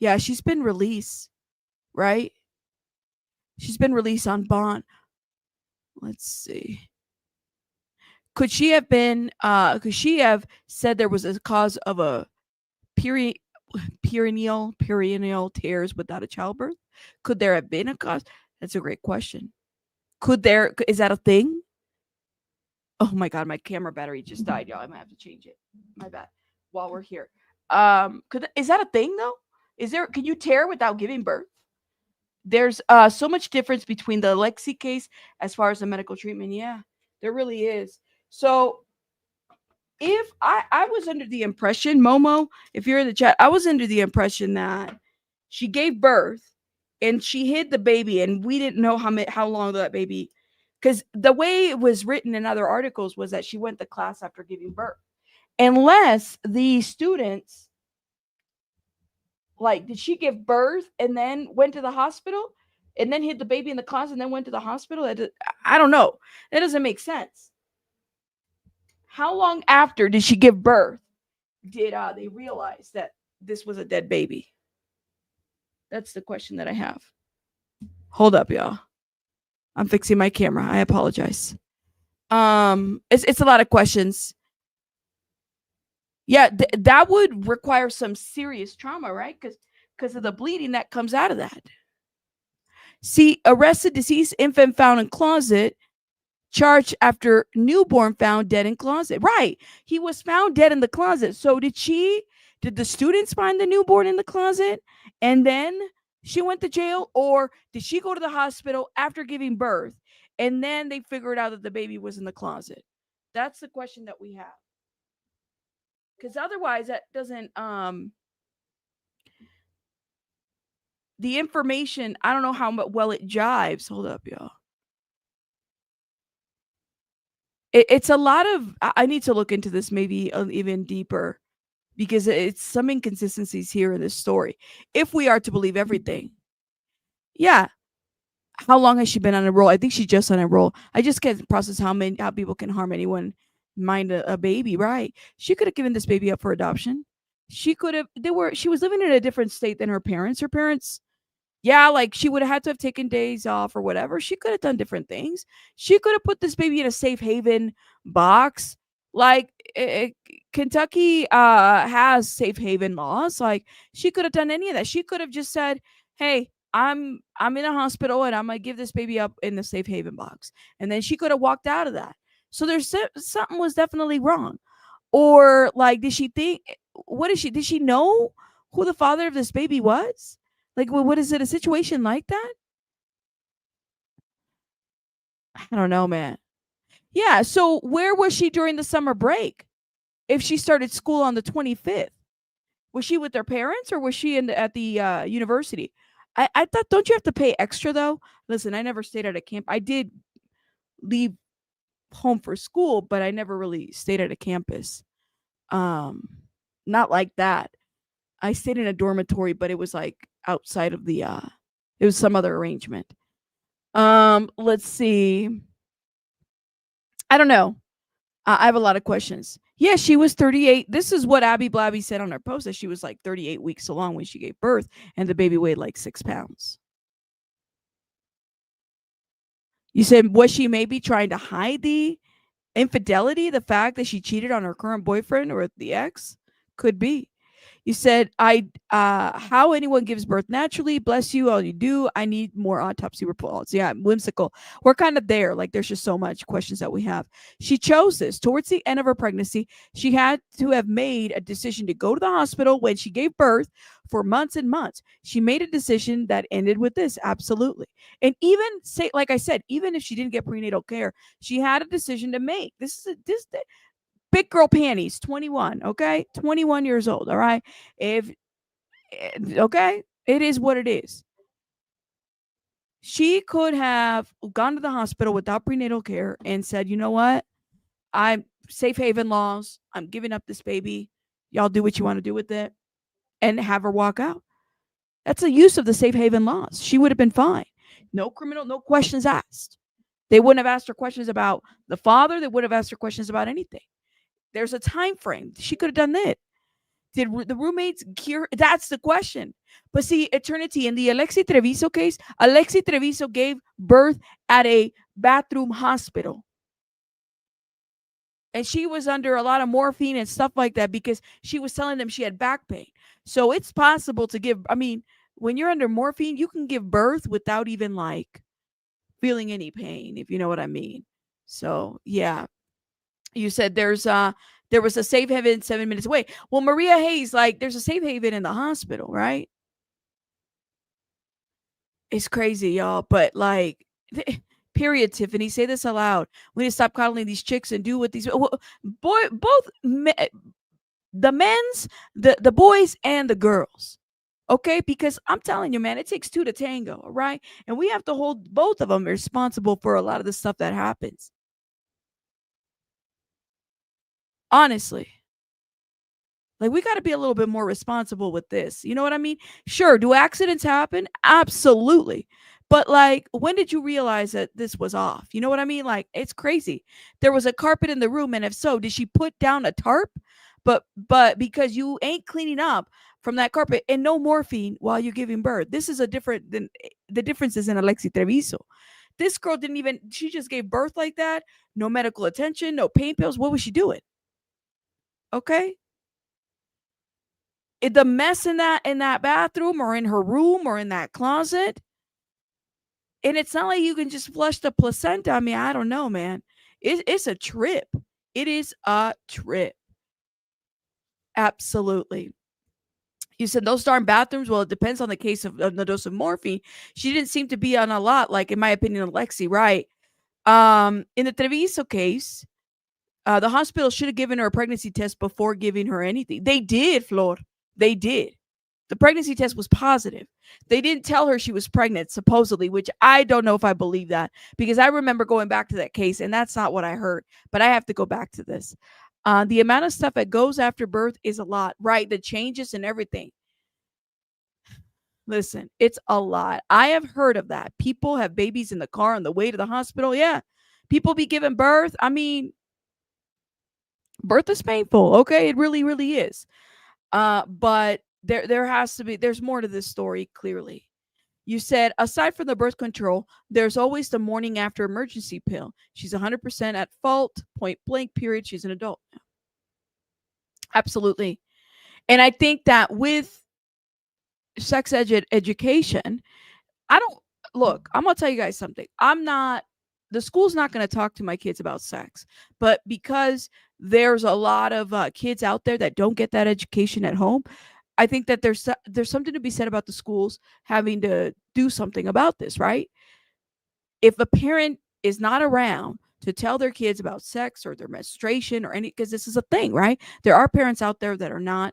Yeah, she's been released, right? She's been released on bond. Let's see. Could she have said there was a cause of a perineal tears without a childbirth? Could there have been a cause? That's a great question. Is that a thing? Oh my god, my camera battery just died, y'all. I might have to change it. My bad. While we're here. Is that a thing though? Can you tear without giving birth? There's so much difference between the Lexi case as far as the medical treatment. Yeah, there really is. So if I was under the impression, Momo, if you're in the chat, I was under the impression that she gave birth and she hid the baby and we didn't know how long that baby, because the way it was written in other articles was that she went to class after giving birth. Unless the students, like, did she give birth and then went to the hospital and then hid the baby in the closet and then went to the hospital? I don't know. That doesn't make sense. How long after did she give birth did they realize that this was a dead baby? That's the question that I have. Hold up, y'all. I'm fixing my camera. I apologize. It's a lot of questions. Yeah, that would require some serious trauma, right? Because of the bleeding that comes out of that. See, arrested deceased infant found in closet, charged after newborn found dead in closet. Right. He was found dead in the closet. So did the students find the newborn in the closet and then she went to jail, or did she go to the hospital after giving birth and then they figured out that the baby was in the closet? That's the question that we have. Cuz otherwise that doesn't the information, I don't know how well it jives. Hold up, y'all. It's a lot of, I need to look into this maybe even deeper, because it's some inconsistencies here in this story. If we are to believe everything, yeah. How long has she been on a roll? I think she's just on a roll. I just can't process how people can harm anyone, mind a baby, right? She could have given this baby up for adoption. She could have. She was living in a different state than her parents. Her parents, yeah, like she would have had to have taken days off or whatever. She could have done different things. She could have put this baby in a safe haven box. Like Kentucky has safe haven laws. Like she could have done any of that. She could have just said, "Hey, I'm in a hospital and I'm gonna give this baby up in the safe haven box," and then she could have walked out of that. So there's something was definitely wrong. Or like, did she think? What is she? Did she know who the father of this baby was? Like, well, what is it? A situation like that? I don't know, man. Yeah. So where was she during the summer break? If she started school on the 25th, was she with their parents or was she at the university? I thought, don't you have to pay extra though? Listen, I never stayed at a camp. I did leave home for school, but I never really stayed at a campus. Not like that. I stayed in a dormitory, but it was like outside of the it was some other arrangement. Let's see. I don't know. I have a lot of questions. Yeah, she was 38. This is what Abby Blabby said on her post, that she was like 38 weeks along when she gave birth and the baby weighed like 6 pounds. You said, was she maybe trying to hide the infidelity, the fact that she cheated on her current boyfriend or the ex? Could be. You said, how anyone gives birth naturally. Bless you, all you do. I need more autopsy reports. Yeah, whimsical. We're kind of there. Like, there's just so much questions that we have. She chose this. Towards the end of her pregnancy, she had to have made a decision to go to the hospital when she gave birth for months and months. She made a decision that ended with this. Absolutely. And even say, like I said, even if she didn't get prenatal care, she had a decision to make. This is big girl panties, 21, okay? 21 years old, all right? Okay, it is what it is. She could have gone to the hospital without prenatal care and said, you know what? I'm safe haven laws. I'm giving up this baby. Y'all do what you want to do with it, and have her walk out. That's a use of the safe haven laws. She would have been fine. No criminal, no questions asked. They wouldn't have asked her questions about the father. They would have asked her questions about anything. There's a time frame. She could have done that. Did the roommates cure? That's the question. But see, Eternity, in the Alexi Treviso case, Alexi Treviso gave birth at a bathroom hospital. And she was under a lot of morphine and stuff like that because she was telling them she had back pain. So it's possible to give, I mean, when you're under morphine, you can give birth without even like feeling any pain, if you know what I mean. So yeah. You said there was a safe haven 7 minutes away. Well, Maria Hayes, like, there's a safe haven in the hospital, right? It's crazy, y'all. But like, period, Tiffany, say this aloud. We need to stop coddling these chicks and do what these the men's, the boys and the girls. Okay, because I'm telling you, man, it takes two to tango, all right? And we have to hold both of them responsible for a lot of the stuff that happens. Honestly. Like, we got to be a little bit more responsible with this. You know what I mean? Sure, do accidents happen? Absolutely. But like, when did you realize that this was off? You know what I mean? Like, it's crazy. There was a carpet in the room, and if so, did she put down a tarp? But because you ain't cleaning up from that carpet and no morphine while you're giving birth. This is a different than the differences in Alexi Treviso. This girl didn't even, she just gave birth like that. No medical attention, no pain pills. What was she doing? Okay. The mess in that bathroom or in her room or in that closet, And it's not like you can just flush the placenta. I mean, I don't know, man. It's a trip. It is a trip. Absolutely. You said those darn bathrooms. Well, it depends on the case of the dose of morphine. She didn't seem to be on a lot, like in my opinion, Alexi, right? In the Treviso case, the hospital should have given her a pregnancy test before giving her anything. They did, Flor. They did. The pregnancy test was positive. They didn't tell her she was pregnant, supposedly, which I don't know if I believe that, because I remember going back to that case, and that's not what I heard. But I have to go back to this. The amount of stuff that goes after birth is a lot, right? The changes and everything. Listen, it's a lot. I have heard of that. People have babies in the car on the way to the hospital. Yeah. People be giving birth. I mean, birth is painful. Okay. It really, really is. But there has to be, there's more to this story, clearly. You said, aside from the birth control, there's always the morning after emergency pill. She's 100% at fault, point blank, period. She's an adult now. Absolutely. And I think that with sex education, I don't, look, I'm going to tell you guys something. The school's not going to talk to my kids about sex, but because there's a lot of kids out there that don't get that education at home, I think that there's something to be said about the schools having to do something about this, right? If a parent is not around to tell their kids about sex or their menstruation or any, because this is a thing, right? There are parents out there that are not,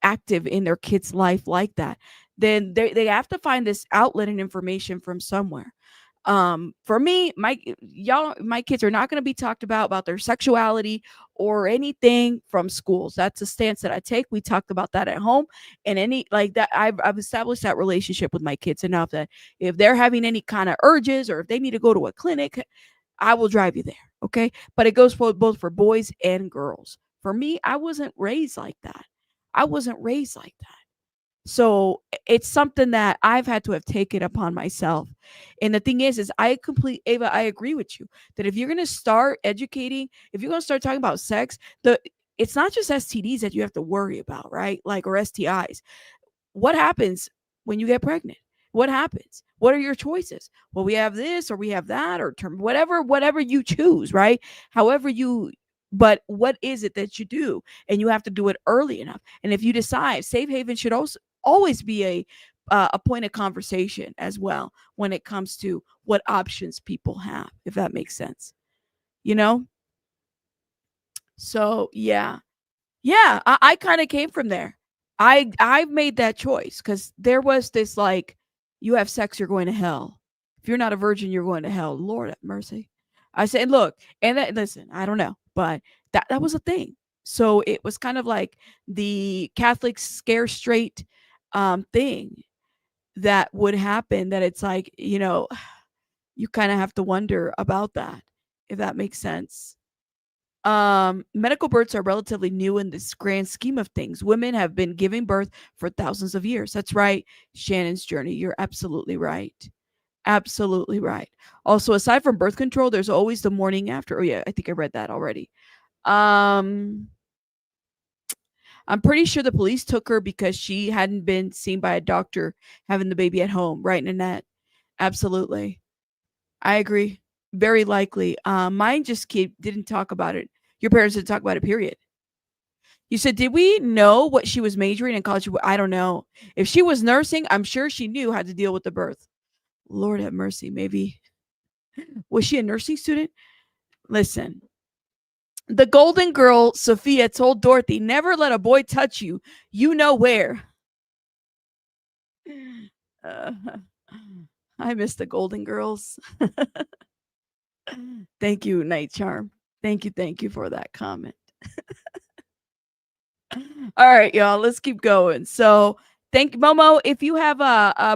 active in their kids' life like that. Then they have to find this outlet and information from somewhere. For me, my kids are not going to be talked about their sexuality or anything from schools. That's a stance that I take. We talked about that at home, and any like that, I've established that relationship with my kids enough that if they're having any kind of urges or if they need to go to a clinic, I will drive you there. Okay. But it goes for both for boys and girls. For me, I wasn't raised like that. So it's something that I've had to have taken upon myself. And the thing is Ava, I agree with you that if you're going to start educating, if you're going to start talking about sex, it's not just STDs that you have to worry about, right? Like, or STIs. What happens when you get pregnant? What happens? What are your choices? Well, we have this or we have that or whatever you choose, right? But what is it that you do? And you have to do it early enough. And if you decide, safe haven should also always be a point of conversation as well when it comes to what options people have, if that makes sense. So yeah, I kind of came from there. I've made that choice because there was this like, you have sex, you're going to hell. If you're not a virgin, you're going to hell. Lord have mercy. I said, look, and listen, I don't know, but that was a thing. So it was kind of like the Catholic scare straight thing that would happen, that it's like, you kind of have to wonder about that, if that makes sense. Medical births are relatively new in this grand scheme of things. Women have been giving birth for thousands of years. That's right, Shannon's journey. You're absolutely right. Absolutely right. Also, aside from birth control, there's always the morning after. Oh yeah, I think I read that already. I'm pretty sure the police took her because she hadn't been seen by a doctor having the baby at home, right, Nanette? Absolutely. I agree. Very likely. Mine just didn't talk about it. Your parents didn't talk about it, period. You said, did we know what she was majoring in college? I don't know. If she was nursing, I'm sure she knew how to deal with the birth. Lord have mercy. Maybe. Was she a nursing student? Listen. The golden girl, Sophia, told Dorothy, never let a boy touch you. You know where. I miss the golden girls. Thank you, Night Charm. Thank you for that comment. All right, y'all, let's keep going. So thank you, Momo. If you have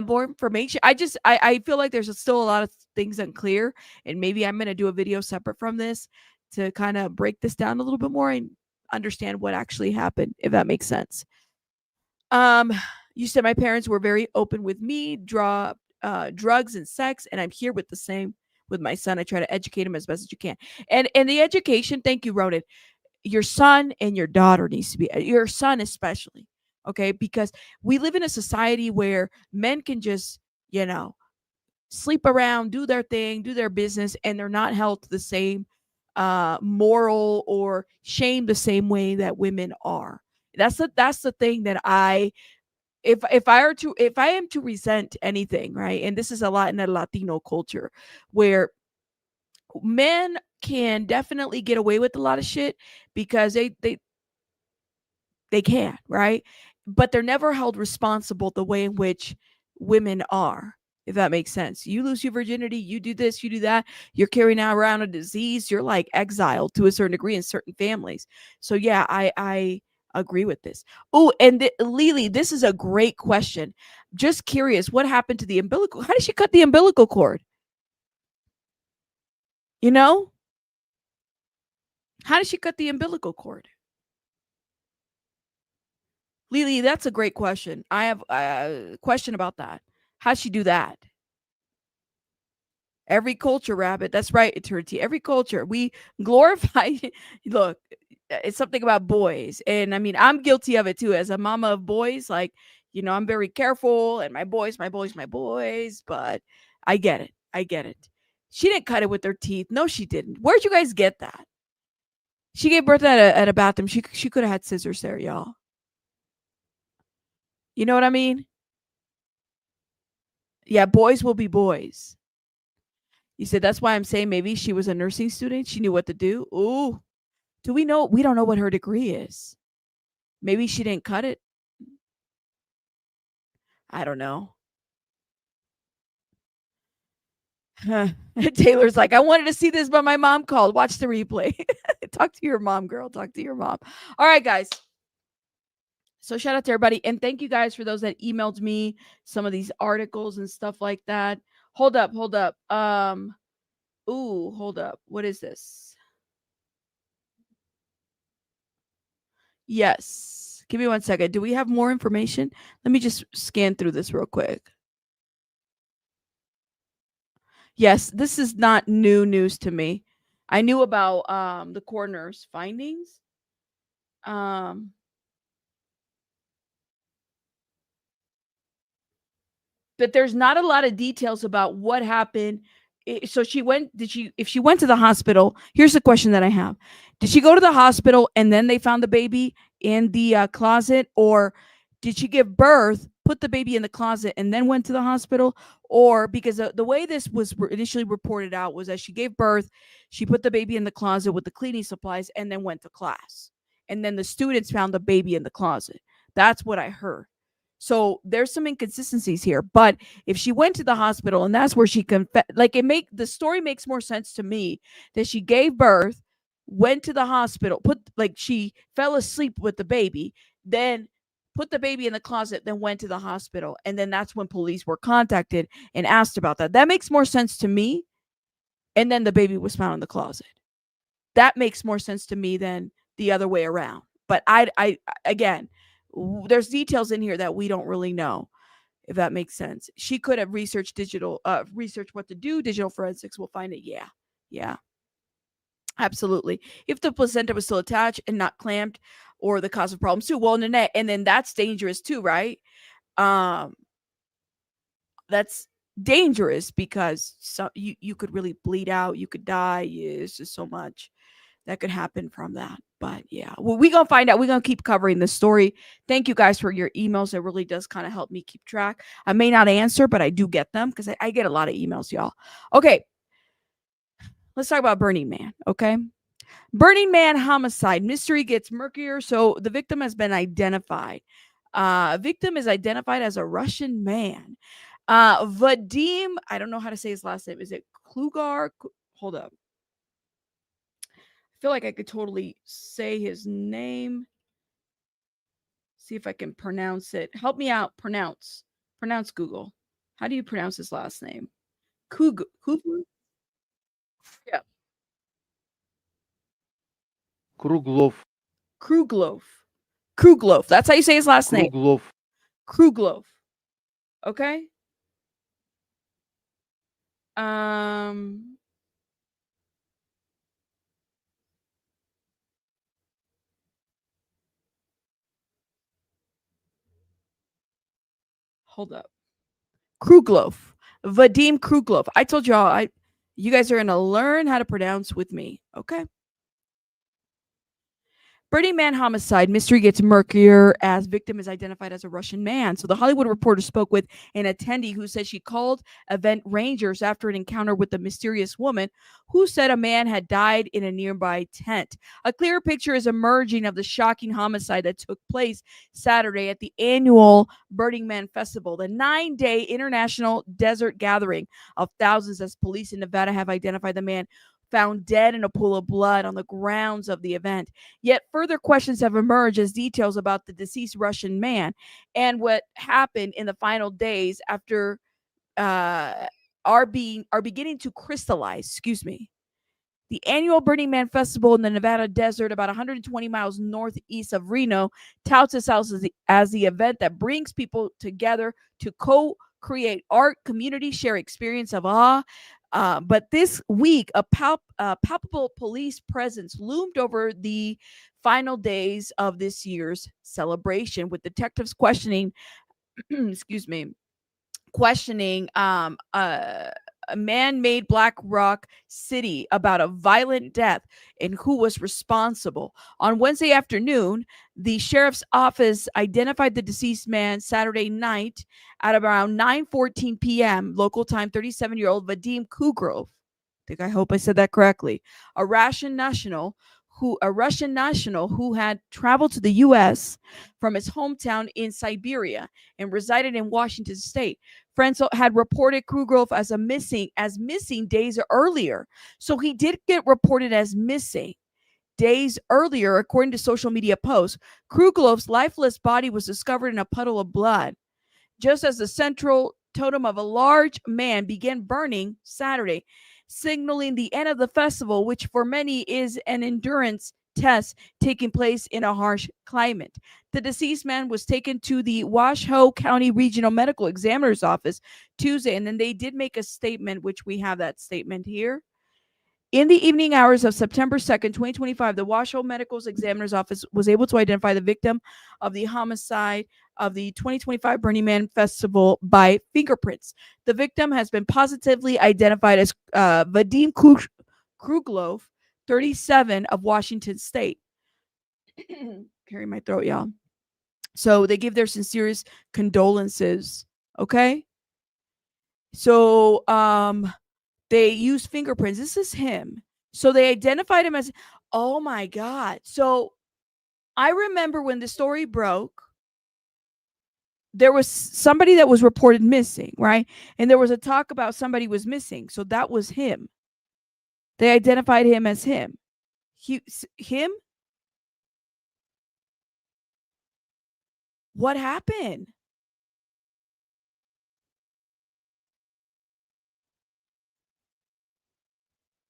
more information, I feel like there's still a lot of things unclear, and maybe I'm going to do a video separate from this to kind of break this down a little bit more and understand what actually happened, if that makes sense. You said my parents were very open with me, drugs and sex, and I'm here with the same with my son. I try to educate him as best as you can. And the education, thank you, Ronan. Your son and your daughter needs to be, your son especially, okay? Because we live in a society where men can just, sleep around, do their thing, do their business, and they're not held to the same moral or shame the same way that women are. That's the thing that if I am to resent anything, right? And this is a lot in the Latino culture where men can definitely get away with a lot of shit because they can, right? But they're never held responsible the way in which women are, if that makes sense. You lose your virginity, you do this, you do that, you're carrying around a disease, you're like exiled to a certain degree in certain families. So yeah, I agree with this. Oh, and Lily, this is a great question. Just curious, what happened to the umbilical? How did she cut the umbilical cord? You know? How did she cut the umbilical cord? Lily, that's a great question. I have a question about that. How'd she do that? Every culture, rabbit. That's right, eternity. Every culture. We glorify. Look, it's something about boys. And I mean, I'm guilty of it too. As a mama of boys, like, I'm very careful and my boys, my boys, my boys. But I get it. I get it. She didn't cut it with her teeth. No, she didn't. Where'd you guys get that? She gave birth at a bathroom. She could have had scissors there, y'all. You know what I mean? Yeah, boys will be boys. You said that's why I'm saying maybe she was a nursing student. She knew what to do. Ooh. Do we know? We don't know what her degree is. Maybe she didn't cut it. I don't know. Taylor's like, I wanted to see this, but my mom called. Watch the replay. Talk to your mom, girl. Talk to your mom. All right, guys. So shout out to everybody. And thank you guys for those that emailed me some of these articles and stuff like that. Hold up. Hold up. Hold up. What is this? Yes. Give me 1 second. Do we have more information? Let me just scan through this real quick. Yes, this is not new news to me. I knew about the coroner's findings. But there's not a lot of details about what happened. So if she went to the hospital, here's the question that I have. Did she go to the hospital and then they found the baby in the closet, or did she give birth, put the baby in the closet and then went to the hospital? Or because the way this was initially reported out was that she gave birth, she put the baby in the closet with the cleaning supplies and then went to class. And then the students found the baby in the closet. That's what I heard. So there's some inconsistencies here. But if she went to the hospital and that's where she confessed, like the story makes more sense to me that she gave birth, went to the hospital, she fell asleep with the baby, then put the baby in the closet, then went to the hospital. And then that's when police were contacted and asked about that. That makes more sense to me. And then the baby was found in the closet. That makes more sense to me than the other way around. But again, there's details in here that we don't really know, if that makes sense. She could have researched what to do. Digital forensics will find it. Yeah, absolutely. If the placenta was still attached and not clamped, or the cause of problems too, well, Nanette, and then that's dangerous too, right? That's dangerous because you could really bleed out, you could die. It's just so much that could happen from that. But yeah, well, we're gonna find out. We're gonna keep covering this story. Thank you guys for your emails. It really does kind of help me keep track. I may not answer, but I do get them because I get a lot of emails, y'all. Okay, let's talk about Burning Man. Okay, Burning Man homicide mystery gets murkier. So the victim has been identified. Victim is identified as a Russian man. Vadim, I don't know how to say his last name. Is it Klugar? Hold up. Feel like I could totally say his name. See if I can pronounce it. Help me out. Pronounce Google. How do you pronounce his last name? Kruglov? Yeah. Kruglov. That's how you say his last name. Kruglov. Okay. Hold up. Kruglov. Vadim Kruglov. I told y'all, you guys are going to learn how to pronounce with me. Okay. Burning Man homicide mystery gets murkier as victim is identified as a Russian man. So the Hollywood Reporter spoke with an attendee who said she called event rangers after an encounter with the mysterious woman who said a man had died in a nearby tent. A clearer picture is emerging of the shocking homicide that took place Saturday at the annual Burning Man Festival, the 9-day international desert gathering of thousands, as police in Nevada have identified the man found dead in a pool of blood on the grounds of the event. Yet further questions have emerged as details about the deceased Russian man and what happened in the final days after are beginning to crystallize. Excuse me. The annual Burning Man Festival in the Nevada desert, about 120 miles northeast of Reno, touts itself as the event that brings people together to co-create art, community, share experience of awe. But this week, a palpable police presence loomed over the final days of this year's celebration, with detectives questioning, excuse me, questioning a man-made Black Rock City about a violent death and who was responsible. On Wednesday afternoon, the sheriff's office identified the deceased man Saturday night at around 9:14 p.m. local time. 37-year-old Vadim Kruglov. I hope I said that correctly. A Russian national who had traveled to the U.S. from his hometown in Siberia and resided in Washington State. Friends had reported Kruglov as missing days earlier. So he did get reported as missing days earlier, according to social media posts. Kruglov's lifeless body was discovered in a puddle of blood, just as the central totem of a large man began burning Saturday, signaling the end of the festival, which for many is an endurance test taking place in a harsh climate. The deceased man was taken to the Washoe County Regional Medical Examiner's Office Tuesday, and then they did make a statement, which we have that statement here. In the evening hours of September 2nd, 2025, the Washoe Medical Examiner's Office was able to identify the victim of the homicide of the 2025 Burning Man Festival by fingerprints. The victim has been positively identified as Vadim Kruglov, 37, of Washington State. Clearing my throat, y'all. So they give their sincerest condolences. Okay. So they use fingerprints. This is him. So they identified him as, oh my God. So I remember when the story broke, there was somebody that was reported missing, right? And there was a talk about somebody was missing. So that was him. They identified him as him. Him? What happened?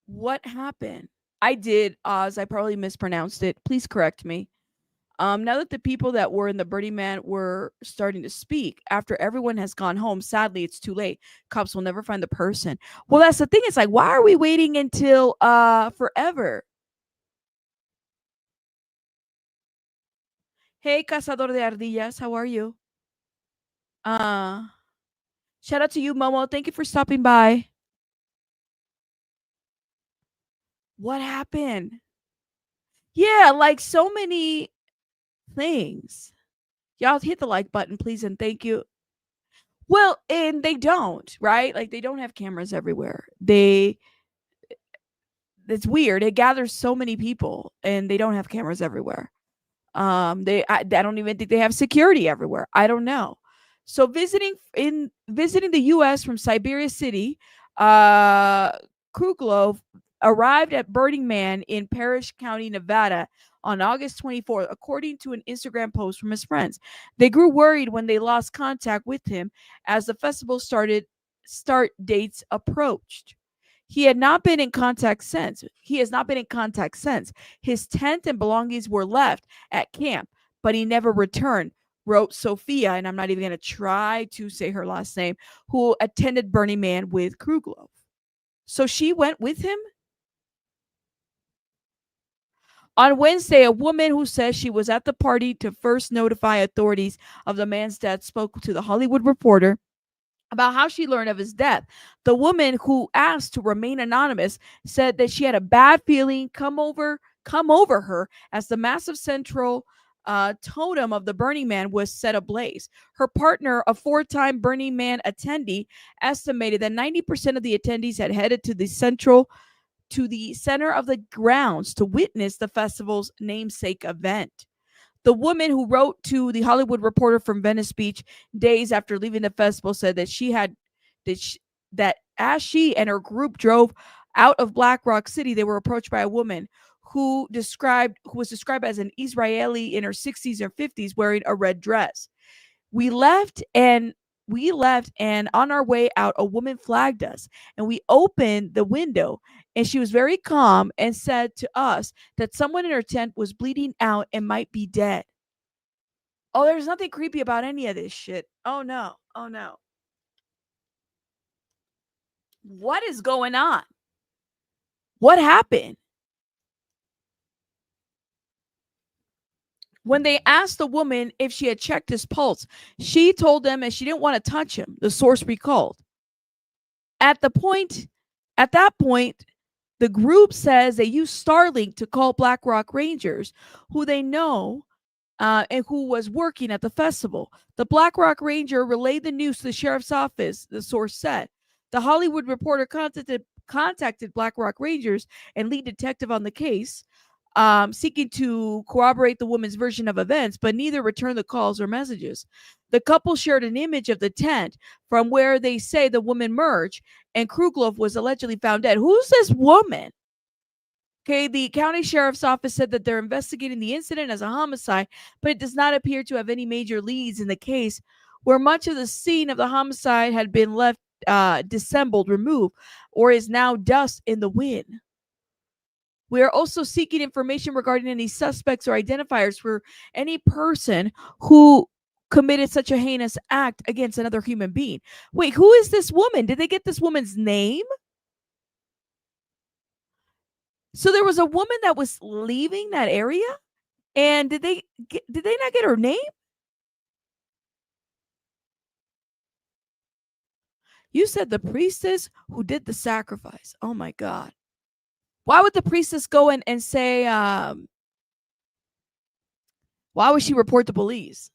What happened? I did, Oz. I probably mispronounced it. Please correct me. Now that the people that were in the Burning Man were starting to speak, after everyone has gone home, sadly, it's too late. Cops will never find the person. Well, that's the thing. It's like, why are we waiting until forever? Hey, Cazador de Ardillas, how are you? Shout out to you, Momo. Thank you for stopping by. What happened? Yeah, like so many things. Y'all hit the like button, please, and thank you. Well, and they don't, right? Like they don't have cameras everywhere. It's weird. It gathers so many people and they don't have cameras everywhere. I don't even think they have security everywhere. I don't know. So visiting the US from Siberia City, Kruglov arrived at Burning Man in Parrish County, Nevada on August 24th, according to an Instagram post from his friends. They grew worried when they lost contact with him as the festival start dates approached. He has not been in contact since. His tent and belongings were left at camp, but he never returned, wrote Sophia, and I'm not even going to try to say her last name, who attended Burning Man with Kruglov. So she went with him? On Wednesday, a woman who says she was at the party to first notify authorities of the man's death spoke to the Hollywood Reporter about how she learned of his death. The woman who asked to remain anonymous said that she had a bad feeling come over her as the massive central totem of the Burning Man was set ablaze. Her partner, a four-time Burning Man attendee, estimated that 90% of the attendees had headed to the center of the grounds to witness the festival's namesake event. The woman who wrote to the Hollywood Reporter from Venice Beach days after leaving the festival said that that as she and her group drove out of Black Rock City, they were approached by a woman who was described as an Israeli in her 60s or 50s wearing a red dress. We left and on our way out, a woman flagged us and we opened the window and she was very calm and said to us that someone in her tent was bleeding out and might be dead. Oh, there's nothing creepy about any of this shit. Oh no. Oh no. What is going on? What happened? When they asked the woman if she had checked his pulse, she told them that she didn't want to touch him, the source recalled. At that point, the group says they used Starlink to call Black Rock Rangers, who they know and who was working at the festival. The Black Rock Ranger relayed the news to the sheriff's office, the source said. The Hollywood Reporter contacted Black Rock Rangers and lead detective on the case, seeking to corroborate the woman's version of events, but neither returned the calls or messages. The couple shared an image of the tent from where they say the woman emerged, and Kruglov was allegedly found dead. Who's this woman? Okay, the county sheriff's office said that they're investigating the incident as a homicide, but it does not appear to have any major leads in the case, where much of the scene of the homicide had been left dissembled, removed, or is now dust in the wind. We are also seeking information regarding any suspects or identifiers for any person who committed such a heinous act against another human being. Wait, who is this woman? Did they get this woman's name? So there was a woman that was leaving that area, and did they not get her name? You said the priestess who did the sacrifice. Oh my God. Why would the priestess go in and say, why would she report the police?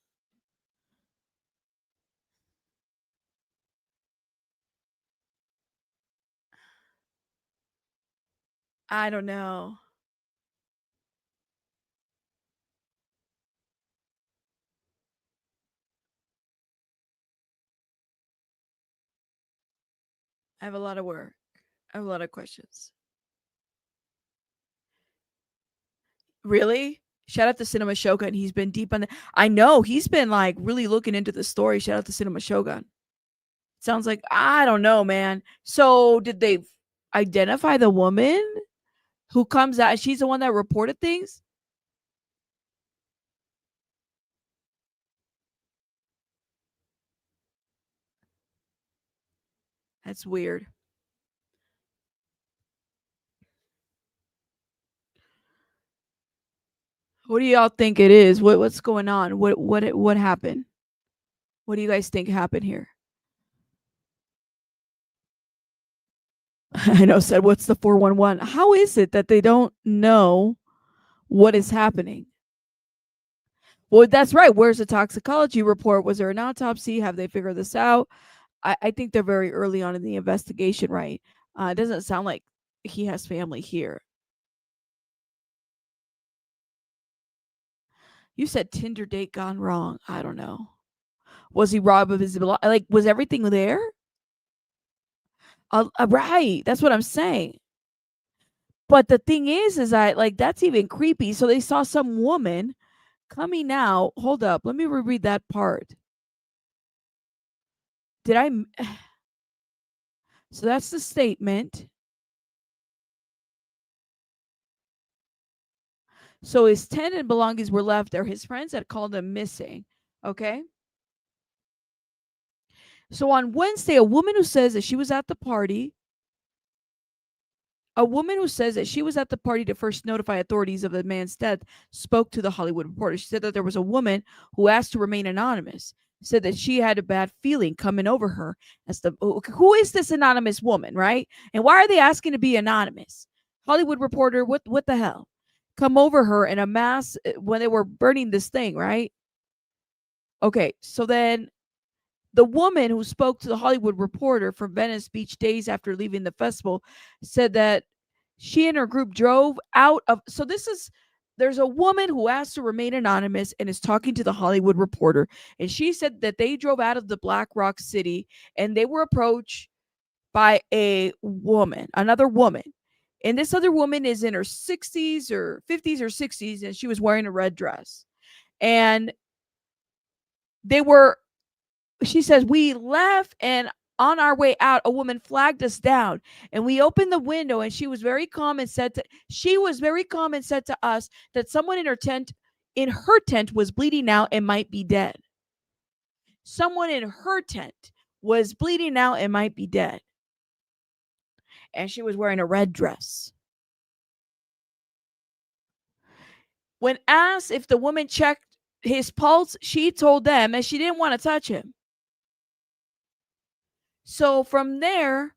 I don't know. I have a lot of work. I have a lot of questions. Really? Shout out to Cinema Shogun. He's been deep on the. I know he's been like really looking into the story. Shout out to Cinema Shogun. Sounds like I don't know, man. So did they identify the woman who comes out? She's the one that reported things. That's weird. What do y'all think it is? What's going on? What happened? What do you guys think happened here? I know said, what's the 411? How is it that they don't know what is happening? Well, that's right. Where's the toxicology report? Was there an autopsy? Have they figured this out? I think they're very early on in the investigation, right? It doesn't sound like he has family here. You said Tinder date gone wrong. I don't know. Was he robbed of his like? Was everything there? Right. That's what I'm saying. But the thing is I like that's even creepy. So they saw some woman coming out. Hold up. Let me reread that part. Did I? So that's the statement. So his tent and belongings were left there. His friends had called him missing. Okay. So on Wednesday, a woman who says that she was at the party to first notify authorities of the man's death spoke to the Hollywood Reporter. She said that there was a woman who asked to remain anonymous. said that she had a bad feeling coming over her as the who is this anonymous woman, right? And why are they asking to be anonymous? Hollywood Reporter, what the hell? Come over her in a mass when they were burning this thing, right? Okay, so then the woman who spoke to the Hollywood Reporter from Venice Beach days after leaving the festival said that she and her group drove out of. So there's a woman who asked to remain anonymous and is talking to the Hollywood Reporter. And she said that they drove out of the Black Rock City and they were approached by another woman. And this other woman is in her 60s or 50s or 60s, and she was wearing a red dress. And she says, we left, and on our way out, a woman flagged us down, and we opened the window, and she was very calm and said to us that someone in her tent was bleeding out and might be dead. Someone in her tent was bleeding out and might be dead. And she was wearing a red dress. When asked if the woman checked his pulse, she told them that she didn't want to touch him. So from there,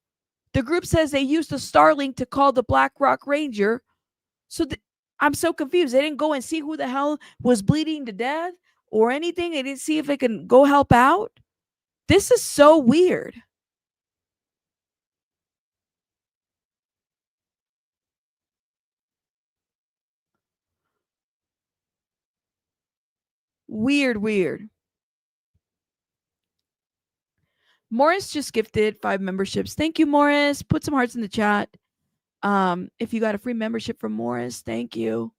the group says they used the Starlink to call the Black Rock Ranger. So I'm so confused. They didn't go and see who the hell was bleeding to death or anything. They didn't see if they can go help out. This is so weird. Weird. Morris just gifted 5 memberships. Thank you, Morris. Put some hearts in the chat. If you got a free membership from Morris, thank you.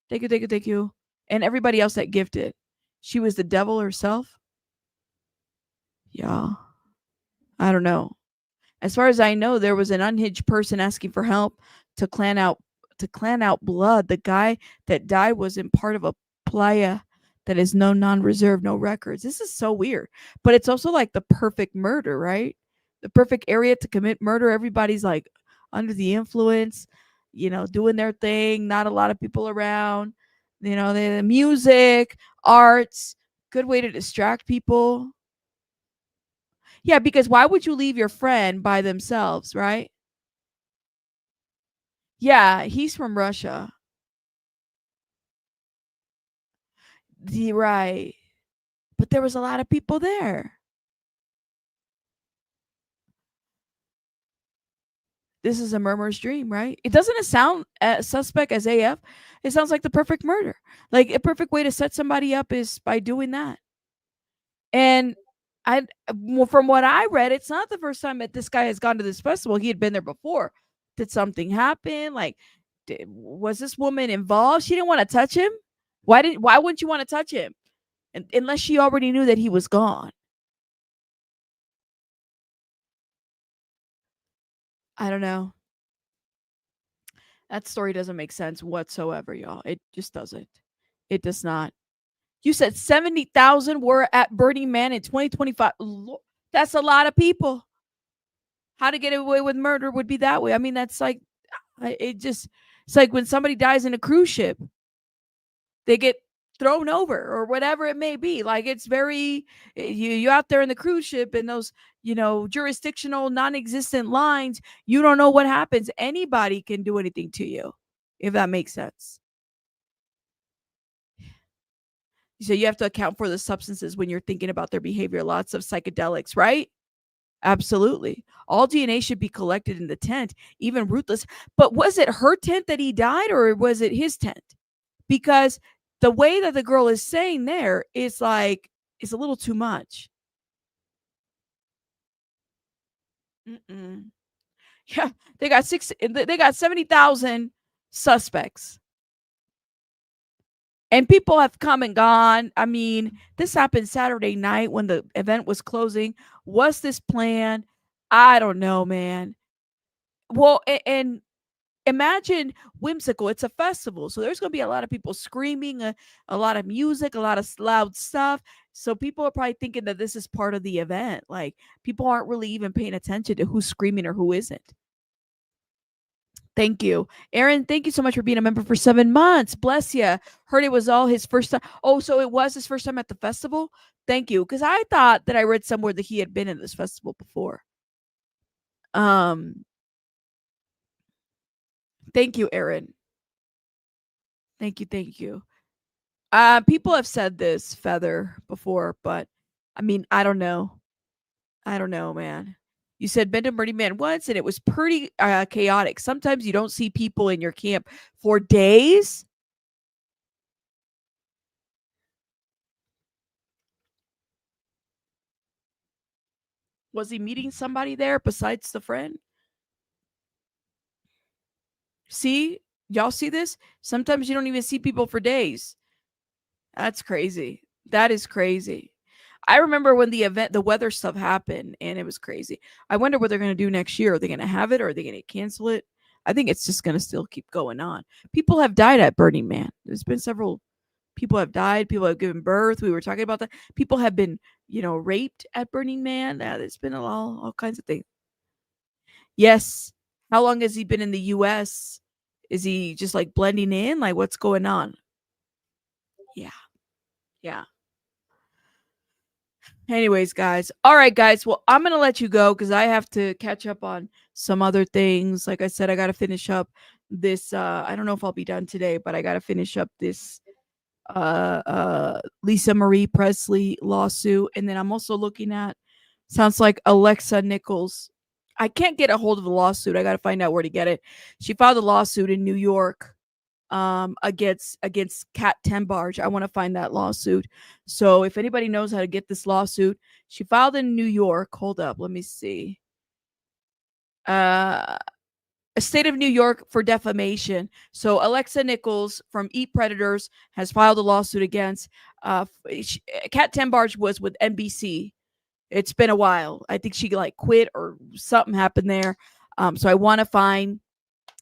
Thank you. And everybody else that gifted. She was the devil herself. Yeah. I don't know. As far as I know, there was an unhinged person asking for help to clan out blood. The guy that died was in part of a playa that is no non-reserved, no records. This is so weird. But it's also like the perfect murder, right? The perfect area to commit murder. Everybody's like under the influence, doing their thing, not a lot of people around. The music, arts, good way to distract people. Yeah, because why would you leave your friend by themselves, right? Yeah, he's from Russia. Right. But there was a lot of people there. This is a murmurer's dream, right? It doesn't sound suspect as AF. It sounds like the perfect murder. Like a perfect way to set somebody up is by doing that. And from what I read, it's not the first time that this guy has gone to this festival. He had been there before. Did something happen? Like, was this woman involved? She didn't want to touch him. Why wouldn't you want to touch him? Unless she already knew that he was gone. I don't know. That story doesn't make sense whatsoever, y'all. It just doesn't. It does not. You said 70,000 were at Burning Man in 2025. That's a lot of people. How to get away with murder would be that way. I mean, that's like, it's like when somebody dies in a cruise ship, they get thrown over or whatever it may be. Like, it's very, you out there in the cruise ship and those, jurisdictional non-existent lines, you don't know what happens. Anybody can do anything to you, if that makes sense. So you have to account for the substances when you're thinking about their behavior. Lots of psychedelics, right? Absolutely. All DNA should be collected in the tent, even ruthless. But was it her tent that he died, or was it his tent? Because the way that the girl is saying there is like, it's a little too much. Yeah, they got 70,000 suspects. And people have come and gone. I mean, this happened Saturday night when the event was closing. Was this planned? I don't know, man. Well, and imagine whimsical. It's a festival. So there's going to be a lot of people screaming, a lot of music, a lot of loud stuff. So people are probably thinking that this is part of the event. Like, people aren't really even paying attention to who's screaming or who isn't. Thank you. Aaron, thank you so much for being a member for 7 months. Bless you. Heard it was all his first time. Oh, so it was his first time at the festival? Thank you. Because I thought that I read somewhere that he had been in this festival before. Thank you, Aaron. Thank you, thank you. People have said this, Feather, before, but I mean, I don't know. I don't know, man. You said been to Burning Man once, and it was pretty chaotic. Sometimes you don't see people in your camp for days. Was he meeting somebody there besides the friend? See? Y'all see this? Sometimes you don't even see people for days. That's crazy. That is crazy. I remember when the weather stuff happened, and it was crazy. I wonder what they're going to do next year. Are they going to have it, or are they going to cancel it? I think it's just going to still keep going on. People have died at Burning Man. There's been several people have died. People have given birth. We were talking about that. People have been, raped at Burning Man. There's been all kinds of things. Yes. How long has he been in the U.S.? Is he just like blending in? Like, what's going on? Yeah. Yeah. Anyways, guys. All right, guys. Well, I'm going to let you go because I have to catch up on some other things. Like I said, I got to finish up this. I don't know if I'll be done today, but I got to finish up this Lisa Marie Presley lawsuit. And then I'm also looking at, sounds like Alexa Nichols. I can't get a hold of the lawsuit. I got to find out where to get it. She filed a lawsuit in New York against Kat Tenbarge. I want to find that lawsuit. So if anybody knows how to get this lawsuit, she filed in New York. Hold up, let me see. A state of New York for defamation. So Alexa Nichols from Eat Predators has filed a lawsuit against Kat Tenbarge was with NBC. It's been a while. I think she like quit or something happened there. So I want to find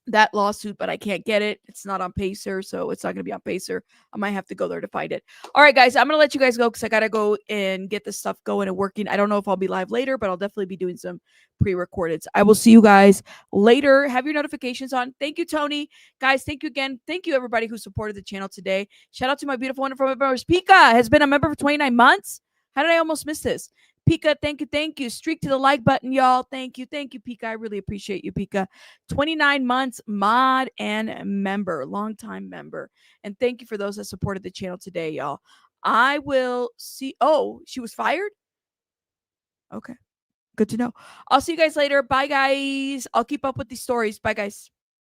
that lawsuit, but I can't get it. It's not on Pacer, so it's not going to be on Pacer. I might have to go there to find it. All right, guys, I'm going to let you guys go because I got to go and get this stuff going and working. I don't know if I'll be live later, but I'll definitely be doing some pre-recordeds. I will see you guys later. Have your notifications on. Thank you, Tony. Guys, thank you again. Thank you, everybody who supported the channel today. Shout out to my beautiful, wonderful members. Pika has been a member for 29 months. How did I almost miss this? Pika, thank you, thank you. Streak to the like button, y'all. Thank you, Pika. I really appreciate you, Pika. 29 months, mod and member, longtime member. And thank you for those that supported the channel today, y'all. I will see. Oh, she was fired? Okay, good to know. I'll see you guys later. Bye, guys. I'll keep up with these stories. Bye, guys.